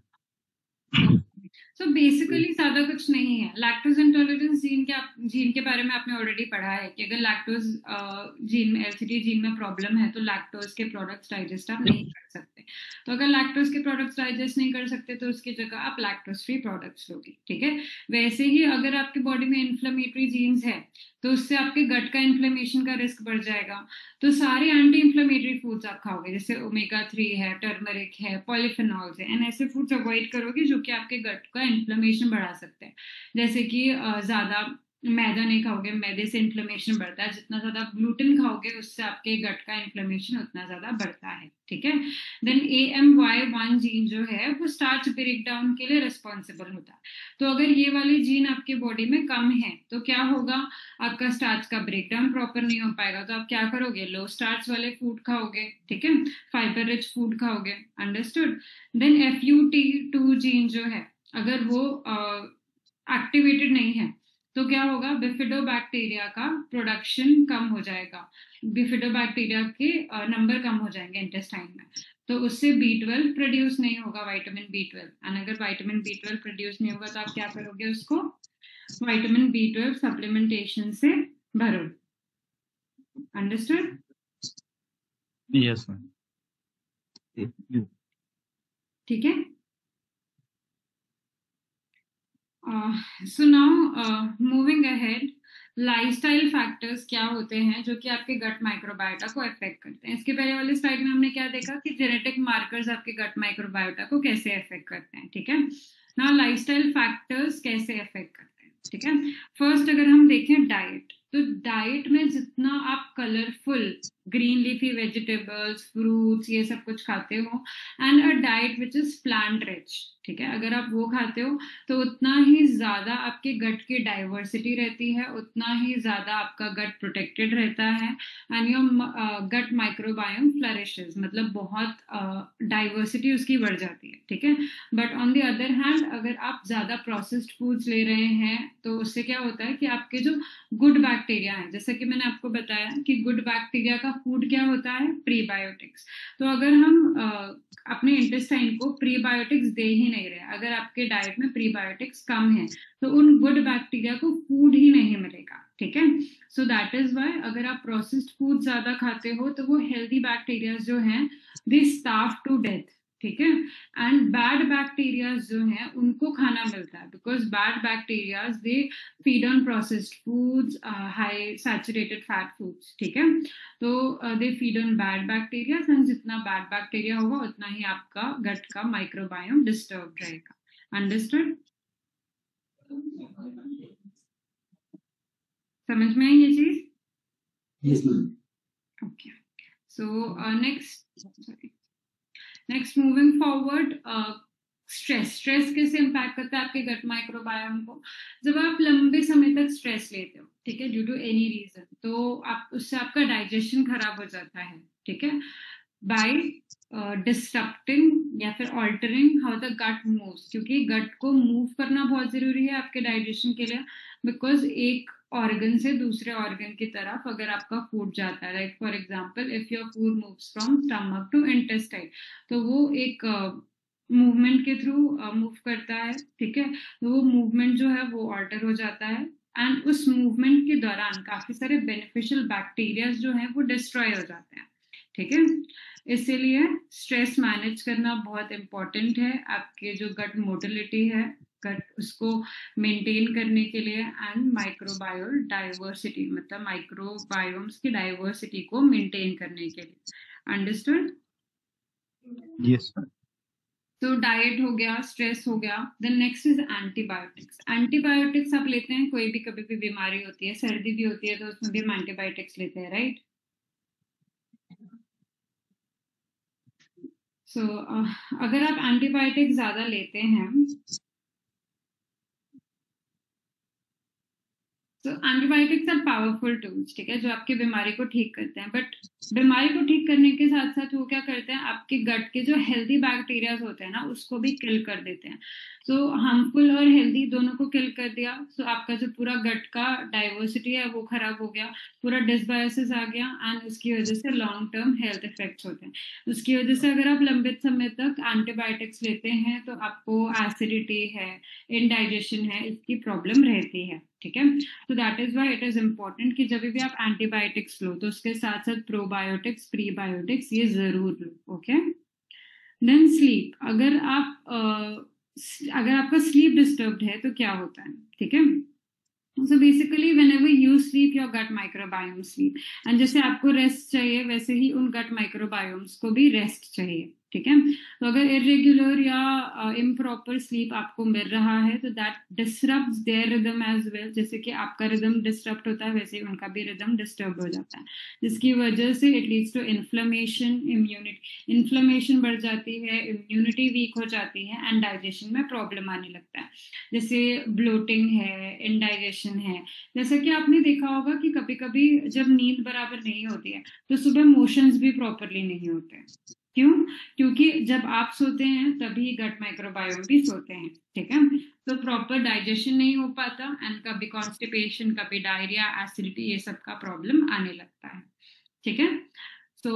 सो बेसिकली ज्यादा कुछ नहीं है। लैक्टोज इंटॉलरेंस जीन के बारे में आपने ऑलरेडी पढ़ा है कि अगर लैक्टोज जीन में, LCD जीन में प्रॉब्लम है तो लैक्टोज के प्रोडक्ट्स डाइजेस्ट आप नहीं कर सकते। तो अगर लैक्टोज के प्रोडक्ट्स डाइजेस्ट नहीं कर सकते तो उसकी जगह आप लैक्टोज फ्री प्रोडक्ट्स लोगे। ठीक है, वैसे ही अगर आपकी बॉडी में इन्फ्लेमेटरी जीन्स है तो उससे आपके गट का इन्फ्लेमेशन का रिस्क बढ़ जाएगा। तो सारे एंटी इन्फ्लेमेटरी फूड्स आप खाओगे, जैसे ओमेगा 3 है, टर्मरिक है, पॉलिफेनॉल्स है, एंड ऐसे फूड्स अवॉइड करोगे जो कि आपके गट का इन्फ्लेमेशन बढ़ा सकते हैं। जैसे कि ज्यादा मैदा नहीं खाओगे, मैदे से इन्फ्लेमेशन बढ़ता है। जितना ज्यादा ग्लूटेन खाओगे उससे आपके गट का इन्फ्लेमेशन उतना ज्यादा बढ़ता है। ठीक है, देन AMY1 जीन जो है वो स्टार्च ब्रेक डाउन के लिए रिस्पॉन्सिबल होता है। तो अगर ये वाले जीन आपके बॉडी में कम है तो क्या होगा, आपका स्टार्च का ब्रेक डाउन प्रॉपर नहीं हो पाएगा। तो आप क्या करोगे, लो स्टार्च वाले फूड खाओगे। ठीक है, फाइबर रिच फूड खाओगे। अंडरस्टूड। देन FUT2 जीन जो है अगर वो एक्टिवेटेड नहीं है तो क्या होगा, बिफिडोबैक्टीरिया का प्रोडक्शन कम हो जाएगा, बिफिडोबैक्टीरिया के नंबर कम हो जाएंगे इंटेस्टाइन में। तो उससे B12 प्रोड्यूस नहीं होगा, विटामिन B12। एंड अगर विटामिन B12 प्रोड्यूस नहीं होगा तो आप क्या करोगे, उसको विटामिन B12 सप्लीमेंटेशन से भरो। अंडरस्टूड? Yes, ma'am. ठीक है, so now moving ahead, lifestyle factors क्या होते हैं जो कि आपके गट माइक्रोबायोटा को अफेक्ट करते हैं। इसके पहले वाले स्लाइड में हमने क्या देखा कि जेनेटिक मार्कर्स आपके गट माइक्रोबायोटा को कैसे अफेक्ट करते हैं। ठीक है, नाउ लाइफस्टाइल फैक्टर्स कैसे अफेक्ट करते हैं। ठीक है, फर्स्ट अगर हम देखें डाइट, तो डाइट में जितना आप colourful green leafy vegetables, fruits, ये सब कुछ खाते हो, and a diet which is plant rich, ठीक है, अगर आप वो खाते हो तो उतना ही ज्यादा आपके गट की डाइवर्सिटी रहती है, उतना ही ज्यादा आपका गट प्रोटेक्टेड रहता है, एंड योर गट माइक्रोबायोम फ्लरिशेस, मतलब बहुत डाइवर्सिटी उसकी बढ़ जाती है। ठीक है। But on the other hand अगर आप ज्यादा प्रोसेस्ड फूड्स ले रहे हैं तो उससे क्या होता है कि आपके जो गुड बैक्टीरिया है, जैसे कि मैंने आपको बताया कि गुड बैक्टीरिया का फूड क्या होता है, प्रीबायोटिक्स। तो अगर हम अपने इंटेस्टाइन को प्रीबायोटिक्स दे ही नहीं रहे, अगर आपके डाइट में प्रीबायोटिक्स कम है तो उन गुड बैक्टीरिया को फूड ही नहीं मिलेगा, ठीक है। सो दैट इज वाई अगर आप प्रोसेस्ड फूड ज्यादा खाते हो तो वो हेल्दी बैक्टीरिया जो हैं दे स्टार्व टू डेथ, ठीक है। एंड बैड बैक्टीरियाज जो हैं उनको खाना मिलता है, because bad bacterias they feed on processed foods, high saturated fat foods, ठीक है। तो they feed on bad bacterias, and जितना बैड बैक्टीरिया होगा उतना ही आपका गट का माइक्रोबायोम डिस्टर्ब रहेगा। अंडरस्टूड? समझ में आई ये चीज? Yes ma'am. Okay, so next moving forward, stress कैसे इम्पैक्ट करता है आपके गट माइक्रोबायोम को? जब आप लंबे समय तक स्ट्रेस लेते हो, ठीक है, ड्यू टू एनी रीजन, तो आप उससे आपका डाइजेशन खराब हो जाता है, ठीक है, बाय डिस्टर्बिंग या फिर altering how the gut moves, क्योंकि गट को मूव करना बहुत जरूरी है आपके डाइजेशन के लिए, बिकॉज एक ऑर्गन से दूसरे ऑर्गन की तरफ अगर आपका फूड जाता है, like for example if your food moves from stomach to intestine, तो वो एक मूवमेंट के थ्रू मूव करता है, ठीक है। तो वो मूवमेंट जो है वो ऑल्टर हो जाता है, एंड उस मूवमेंट के दौरान काफी सारे बेनिफिशियल बैक्टीरिया जो हैं वो डिस्ट्रॉय हो जाते हैं, ठीक है। इसीलिए स्ट्रेस मैनेज करना बहुत इंपॉर्टेंट है आपके जो गट मोटिलिटी है, गट उसको मेंटेन करने के लिए, एंड माइक्रोबायोल डाइवर्सिटी, मतलब माइक्रोबायोम्स की डाइवर्सिटी को मेंटेन करने के लिए। अंडरस्टूड? Yes ma'am. तो डाइट हो गया, स्ट्रेस हो गया, then next is antibiotics. Antibiotics आप लेते हैं, कोई भी कभी भी बीमारी होती है, सर्दी भी होती है तो उसमें भी हम एंटीबायोटिक्स लेते हैं, राइट? सो अगर आप एंटीबायोटिक्स ज्यादा लेते हैं, तो एंटीबायोटिक्स आर पावरफुल टूल्स, ठीक है, जो आपकी बीमारी को ठीक करते हैं, बट बीमारी को ठीक करने के साथ साथ वो क्या करते हैं, आपके गट के जो हेल्दी बैक्टीरियाज होते हैं ना उसको भी किल कर देते हैं। तो हार्मफुल और हेल्दी दोनों को किल कर दिया, तो आपका जो पूरा गट का डाइवर्सिटी है वो खराब हो गया, पूरा डिसबायोसिस आ गया, एंड उसकी वजह से लॉन्ग टर्म हेल्थ इफेक्ट्स होते हैं। उसकी वजह से अगर आप लंबे समय तक एंटीबायोटिक्स लेते हैं तो आपको एसिडिटी है, इनडाइजेशन है, इसकी प्रॉब्लम रहती है, ठीक है। तो that is why it is important कि जब भी आप एंटीबायोटिक्स लो तो उसके साथ साथ प्रोबायोटिक्स, प्रीबायोटिक्स ये जरूर लो, ओके। देन स्लीप, अगर आपका स्लीप डिस्टर्ब्ड है तो क्या होता है, ठीक है। So basically whenever you sleep your gut microbiome sleep, and जैसे आपको रेस्ट चाहिए वैसे ही उन गट माइक्रोबायोम्स को भी रेस्ट चाहिए, ठीक है। तो अगर इरेगुलर या इम्प्रॉपर स्लीप आपको मिल रहा है तो that disturbs their rhythm as well, जैसे कि आपका रिदम डिस्टर्ब होता है वैसे ही उनका भी रिदम डिस्टर्ब हो जाता है, जिसकी वजह से it leads to inflammation, inflammation बढ़ जाती है, इम्यूनिटी वीक हो जाती है, एंड डाइजेशन में प्रॉब्लम आने लगता है, जैसे ब्लोटिंग है, इंडाइजेशन है। जैसा कि आपने देखा होगा कि कभी कभी जब नींद बराबर नहीं होती है तो सुबह मोशंस भी प्रॉपरली नहीं होते। क्यों? क्योंकि जब आप सोते हैं तभी गट माइक्रोबायोम भी सोते हैं, ठीक है। तो प्रॉपर डाइजेशन नहीं हो पाता, एंड कभी कॉन्स्टिपेशन, कभी डायरिया, एसिडिटी, ये सब का प्रॉब्लम आने लगता है, ठीक है। So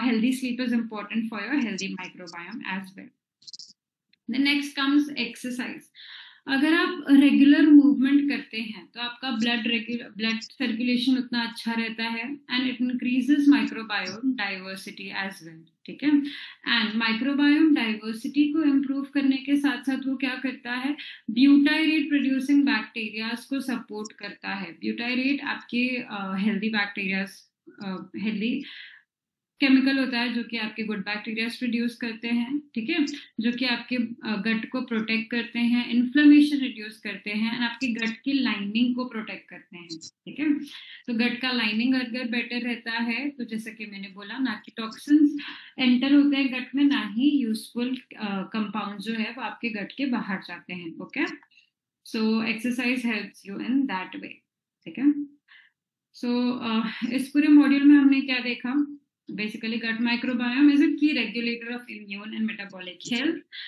healthy sleep is important for your healthy microbiome as well. Then next comes exercise. अगर आप रेगुलर मूवमेंट करते हैं तो आपका ब्लड सर्कुलेशन उतना अच्छा रहता है, and it increases microbiome diversity as well, ठीक है। एंड माइक्रोबायोम डाइवर्सिटी को इम्प्रूव करने के साथ साथ वो क्या करता है, ब्यूटाइरेट प्रोड्यूसिंग बैक्टीरियाज को सपोर्ट करता है। ब्यूटाइरेट आपके हेल्दी बैक्टीरियाज, हेल्दी केमिकल होता है जो कि आपके गुड बैक्टीरिया प्रोड्यूस करते हैं, ठीक है, जो कि आपके गट को प्रोटेक्ट करते हैं, इन्फ्लेमेशन रिड्यूस करते हैं, एंड आपके गट की लाइनिंग को प्रोटेक्ट करते हैं, ठीक है। तो गट का लाइनिंग अगर बेटर रहता है तो जैसा कि मैंने बोला, ना कि टॉक्सिन्स एंटर होते हैं गट में, ना ही यूजफुल कंपाउंड जो है वो आपके गट के बाहर जाते हैं, okay. So exercise helps you in that way, ठीक है। सो इस पूरे मॉड्यूल में हमने क्या देखा? Basically, gut microbiome is a key regulator of immune and metabolic health.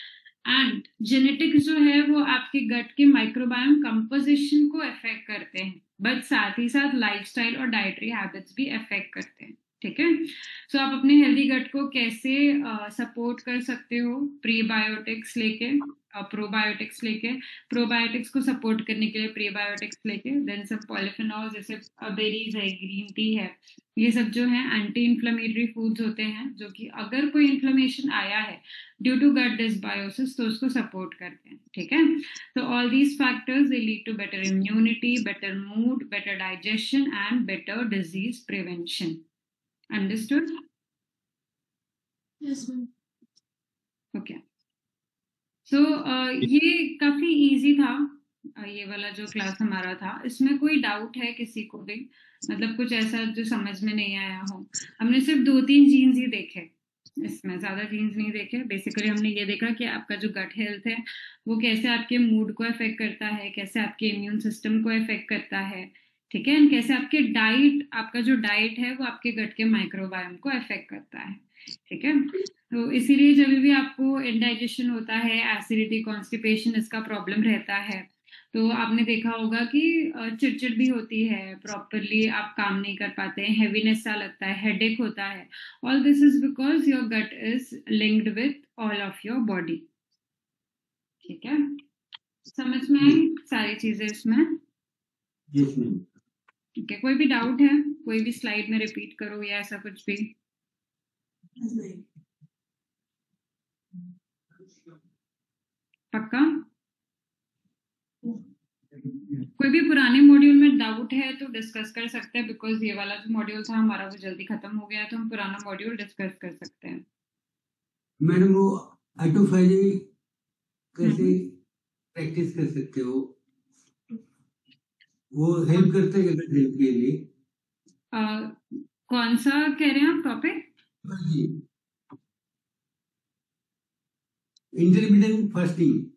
And genetics जो है वो आपके गट के माइक्रोबायोम कंपोजिशन को अफेक्ट करते हैं, बट साथ ही साथ लाइफस्टाइल और डाइटरी हैबिट्स भी अफेक्ट करते हैं। ठीक है, सो आप अपने हेल्दी गट को कैसे सपोर्ट कर सकते हो? प्रीबायोटिक्स लेके, प्रोबायोटिक्स लेके, प्रोबायोटिक्स को सपोर्ट करने के लिए प्रीबायोटिक्स लेके, देन सब पॉलिफेनॉल जैसे बेरीज है, ग्रीन टी है, ये सब जो है एंटी इन्फ्लेमेटरी फूड्स होते हैं, जो कि अगर कोई इन्फ्लेमेशन आया है ड्यू टू गट डिसबायोसिस तो उसको सपोर्ट करते हैं। ठीक है, तो all these factors they lead to better immunity, better mood, better digestion and better disease prevention. Understood? Yes ma'am. Okay, so ये काफी इजी था, ये वाला जो क्लास हमारा था। इसमें कोई डाउट है किसी को भी? मतलब कुछ ऐसा जो समझ में नहीं आया हो? हमने सिर्फ 2-3 जीन्स ही देखे, इसमें ज्यादा जीन्स नहीं देखे। बेसिकली हमने ये देखा कि आपका जो गट हेल्थ है वो कैसे आपके मूड को अफेक्ट करता है, कैसे आपके इम्यून सिस्टम को अफेक्ट करता है, ठीक है, एंड कैसे आपके डाइट, आपका जो डाइट है वो आपके गट के माइक्रोबायोम को अफेक्ट करता है। ठीक है, तो इसीलिए जब भी आपको इंडाइजेशन होता है, एसिडिटी, कॉन्स्टिपेशन, इसका प्रॉब्लम रहता है, तो आपने देखा होगा कि चिड़चिड़ भी होती है, प्रॉपरली आप काम नहीं कर पाते हैं, हैवीनेस सा लगता है, हेडेक होता है। All this is because your gut is linked with all of your body. ठीक है, समझ में आई सारी चीजें इसमें? Yes ma'am. ठीक है, कोई भी डाउट है? कोई भी स्लाइड में रिपीट करो या ऐसा कुछ भी? पक्का? कोई भी पुराने मॉड्यूल में डाउट है तो डिस्कस कर सकते हैं, बिकॉज ये वाला जो मॉड्यूल था हमारा वो जल्दी खत्म हो गया, तो हम पुराना मॉड्यूल डिस्कस कर सकते हैं। मैडम वो ऑटोफैजी कैसे प्रैक्टिस कर सकते हो? वो हेल्प करता है गट हेल्थ के लिए? कौन सा कह रहे हैं आप topic? Intermittent fasting.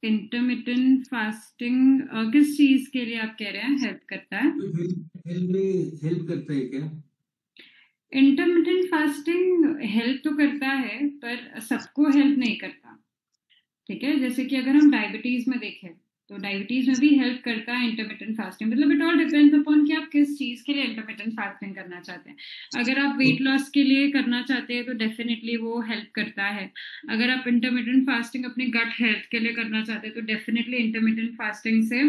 Intermittent fasting किस चीज के लिए आप कह रहे हैं हेल्प करता है? हेल्थ में हेल्प करता है क्या? इंटरमिटेंट फास्टिंग हेल्प तो करता है पर सबको हेल्प नहीं करता। ठीक है, जैसे कि अगर हम डायबिटीज में देखें तो डायबिटीज में भी हेल्प करता है इंटरमिटेंट फास्टिंग। मतलब इट ऑल डिपेंड्स अपॉन कि आप किस चीज के लिए इंटरमिटेंट फास्टिंग करना चाहते हैं। अगर आप वेट लॉस के लिए करना चाहते हैं तो डेफिनेटली वो हेल्प करता है। अगर आप इंटरमिटेंट फास्टिंग अपने गट हेल्थ के लिए करना चाहते हैं तो डेफिनेटली इंटरमिटेंट फास्टिंग से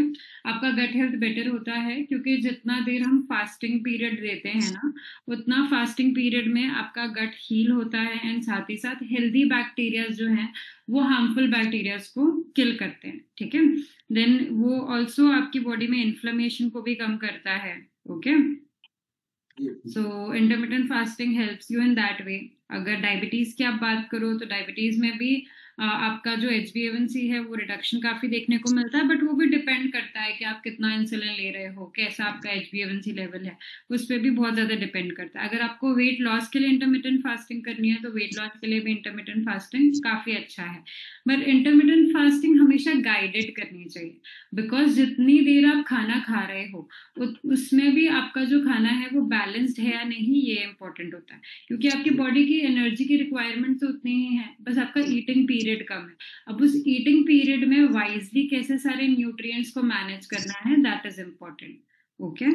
आपका गट हेल्थ बेटर होता है, क्योंकि जितना देर हम फास्टिंग पीरियड देते हैं ना, उतना फास्टिंग पीरियड में आपका गट हील होता है, एंड साथ ही साथ हेल्दी बैक्टीरिया जो हैं वो हार्मफुल बैक्टीरियाज को किल करते हैं। ठीक है, देन वो ऑल्सो आपकी बॉडी में इन्फ्लेमेशन को भी कम करता है। Okay, so intermittent fasting helps you in that way. अगर डायबिटीज की आप बात करो तो डायबिटीज में भी आपका जो HbA1c है वो रिडक्शन काफी देखने को मिलता है, बट वो भी डिपेंड करता है कि आप कितना इंसुलिन ले रहे हो, कैसा आपका HbA1c लेवल है, उस पर भी बहुत ज्यादा डिपेंड करता है। अगर आपको वेट लॉस के लिए इंटरमिटेंट फास्टिंग करनी है तो वेट लॉस के लिए भी इंटरमिटेंट फास्टिंग काफी अच्छा है, बट इंटरमिटेंट फास्टिंग हमेशा गाइडेड करनी चाहिए, बिकॉज जितनी देर आप खाना खा रहे हो उसमें भी आपका जो खाना है वो बैलेंस्ड है या नहीं, ये इंपॉर्टेंट होता है, क्योंकि आपकी बॉडी की एनर्जी की रिक्वायरमेंट तो उतनी ही है, बस आपका ईटिंग पीरियड कम है। अब उस ईटिंग पीरियड में वाइजली कैसे सारे न्यूट्रिएंट्स को मैनेज करना है, दैट इज इम्पोर्टेंट। ओके,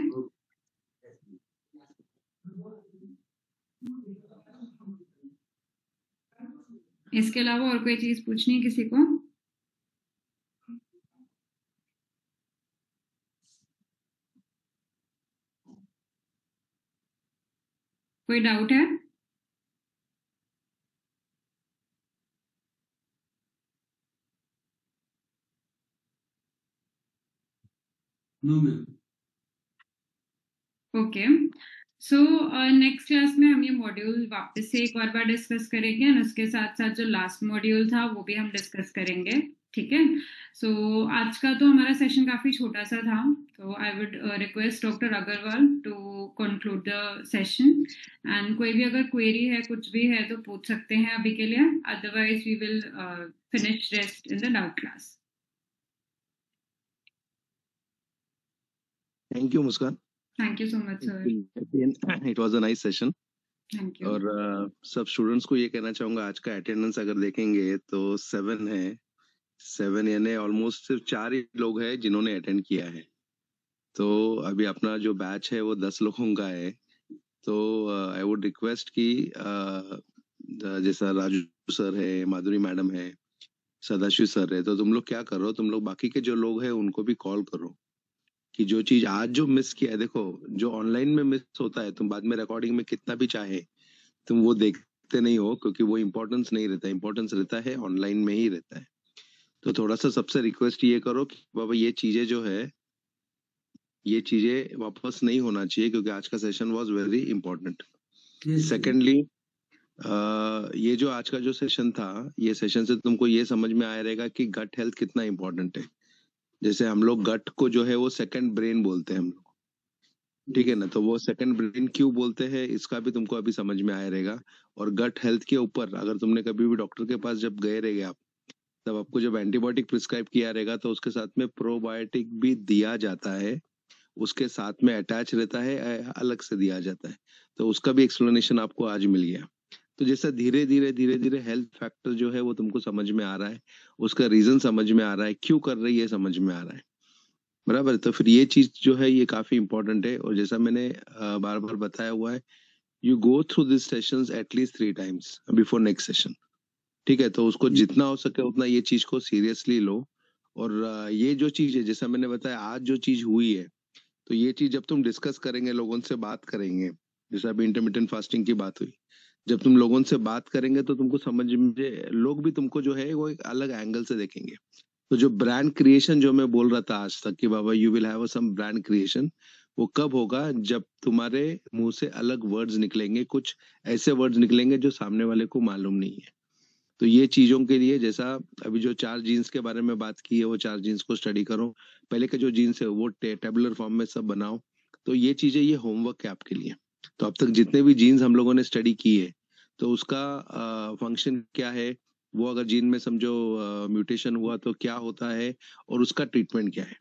इसके अलावा और कोई चीज पूछनी है किसी को? कोई डाउट है? No ma'am. Okay, so next class में हम ये मॉड्यूल वापस से एक और बार डिस्कस करेंगे, और उसके साथ साथ जो लास्ट मॉड्यूल था वो भी हम डिस्कस करेंगे। ठीक है, सो आज का तो हमारा सेशन काफी छोटा सा था, तो I would request doctor Agarwal to conclude the session, and कोई भी अगर क्वेरी है, कुछ भी है तो पूछ सकते हैं अभी के लिए, otherwise we will finish rest in the doubt class. Thank you, Muskan. Thank you so much, sir. It was a nice session. Thank you. और सब स्टूडेंट्स को ये कहना चाहूंगा, आज का अटेंडेंस अगर देखेंगे तो 7 है। 7 यानी ऑलमोस्ट सिर्फ 4 ही लोग हैं जिन्होंने अटेंड किया है। तो अभी अपना जो बैच है वो 10 लोगों का है। तो आई वुड रिक्वेस्ट कि जैसा राजू सर है, माधुरी मैडम है, सदाशिव सर है, तो तुम लोग क्या करो, तुम लोग बाकी के जो लोग हैं उनको भी कॉल करो कि जो चीज आज जो मिस किया है, देखो जो ऑनलाइन में मिस होता है तुम बाद में रिकॉर्डिंग में कितना भी चाहे तुम वो देखते नहीं हो, क्योंकि वो इम्पोर्टेंस नहीं रहता, इम्पोर्टेंस रहता है ऑनलाइन में ही रहता है। तो थोड़ा सा सबसे रिक्वेस्ट ये करो कि बाबा ये चीजें जो है ये चीजें वापस नहीं होना चाहिए, क्योंकि आज का session was very important. Secondly ये जो आज का जो सेशन था, ये सेशन से तुमको ये समझ में आया रहेगा कि गट हेल्थ कितना इंपॉर्टेंट है। जैसे हम लोग गट को जो है वो सेकंड ब्रेन बोलते हैं हम लोग, ठीक है ना। तो वो सेकंड ब्रेन क्यों बोलते हैं इसका भी तुमको अभी समझ में आया रहेगा। और गट हेल्थ के ऊपर अगर तुमने कभी भी डॉक्टर के पास जब गए रहेंगे आप, तब आपको जब एंटीबायोटिक प्रिस्क्राइब किया रहेगा तो उसके साथ में प्रोबायोटिक भी दिया जाता है, उसके साथ में अटैच रहता है, अलग से दिया जाता है। तो उसका भी एक्सप्लेनेशन आपको आज मिल गया। तो जैसा धीरे धीरे हेल्थ फैक्टर जो है वो तुमको समझ में आ रहा है, उसका रीजन समझ में आ रहा है, क्यों कर रही है समझ में आ रहा है, बराबर। तो फिर ये चीज जो है ये काफी इंपॉर्टेंट है। और जैसा मैंने बार बार बताया हुआ है, you go through this sessions at least 3 times before next session, ठीक है। तो उसको जितना हो सके उतना ये चीज को सीरियसली लो। और ये जो चीज है जैसा मैंने बताया आज जो चीज हुई है, तो ये चीज जब तुम डिस्कस करेंगे, लोगों से बात करेंगे, जैसे अभी इंटरमिटेंट फास्टिंग की बात हुई, जब तुम लोगों से बात करेंगे तो तुमको समझ में, लोग भी तुमको जो है वो एक अलग एंगल से देखेंगे। तो जो ब्रांड क्रिएशन जो मैं बोल रहा था आज तक कि बाबा you will have some brand creation, वो कब होगा, जब तुम्हारे मुंह से अलग वर्ड्स निकलेंगे, कुछ ऐसे वर्ड्स निकलेंगे जो सामने वाले को मालूम नहीं है। तो ये चीजों के लिए, जैसा अभी जो 4 जीन्स के बारे में बात की है, वो 4 जीन्स को स्टडी करो। पहले के जो जीन्स है वो टेबुलर फॉर्म में सब बनाओ। तो ये चीजें, ये होमवर्क है आपके लिए। तो अब तक जितने भी जीन्स हम लोगों ने स्टडी की है, तो उसका फंक्शन क्या है, वो अगर जीन में समझो म्यूटेशन हुआ तो क्या होता है, और उसका ट्रीटमेंट क्या है।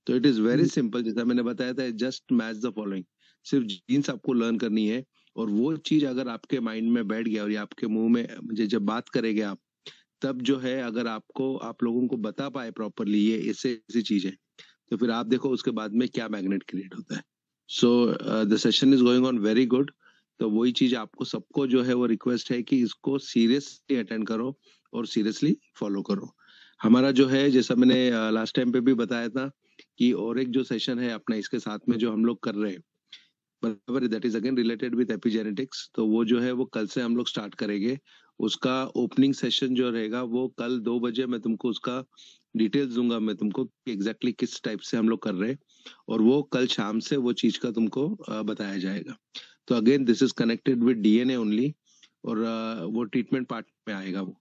तो इट इज वेरी सिंपल, जैसा मैंने बताया था, जस्ट मैच द फॉलोइंग। सिर्फ जीन्स आपको लर्न करनी है, और वो चीज अगर आपके माइंड में बैठ गया और ये आपके मुंह में, मुझे जब बात करेंगे आप, तब जो है अगर आपको, आप लोगों को बता पाए प्रॉपरली ये ऐसे ऐसी चीज है, तो फिर आप देखो उसके बाद में क्या मैग्नेट क्रिएट होता है। So the session is going on very good. तो वही चीज आपको सबको जो है वो रिक्वेस्ट है कि इसको सीरियसली अटेंड करो और सीरियसली फॉलो करो। हमारा जो है, जैसा मैंने लास्ट टाइम पे भी बताया था कि और एक जो सेशन है अपना इसके साथ में जो हम लोग कर रहे हैं, बराबर, that is again related with epigenetics. तो वो जो है वो कल से हम लोग स्टार्ट करेंगे। उसका ओपनिंग सेशन जो रहेगा वो कल 2 बजे, मैं तुमको उसका डिटेल्स दूंगा मैं तुमको एग्जैक्टली किस टाइप से हम लोग कर रहे हैं, और वो कल शाम से वो चीज का तुमको बताया जाएगा। तो again this is connected with DNA only, और वो ट्रीटमेंट पार्ट में आएगा वो।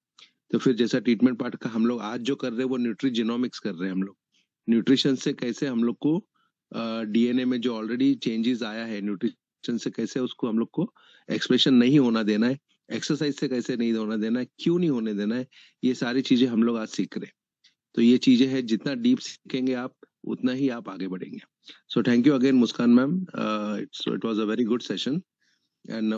तो फिर जैसा ट्रीटमेंट पार्ट का हम लोग आज जो कर रहे हैं वो न्यूट्रीजिनोमिक्स कर रहे हैं हम लोग। न्यूट्रिशन से कैसे हम लोग को डीएनए में जो ऑलरेडी चेंजेस आया है, न्यूट्रिशन से कैसे उसको हम लोग को एक्सप्रेशन नहीं होना देना है, एक्सरसाइज से कैसे नहीं होना देना है, क्यों नहीं होने देना है, ये सारी चीजें हम लोग आज सीख रहे हैं। तो ये चीजें हैं, जितना डीप सीखेंगे आप उतना ही आप आगे बढ़ेंगे। So thank you again Muskan ma'am, it was a very good session. And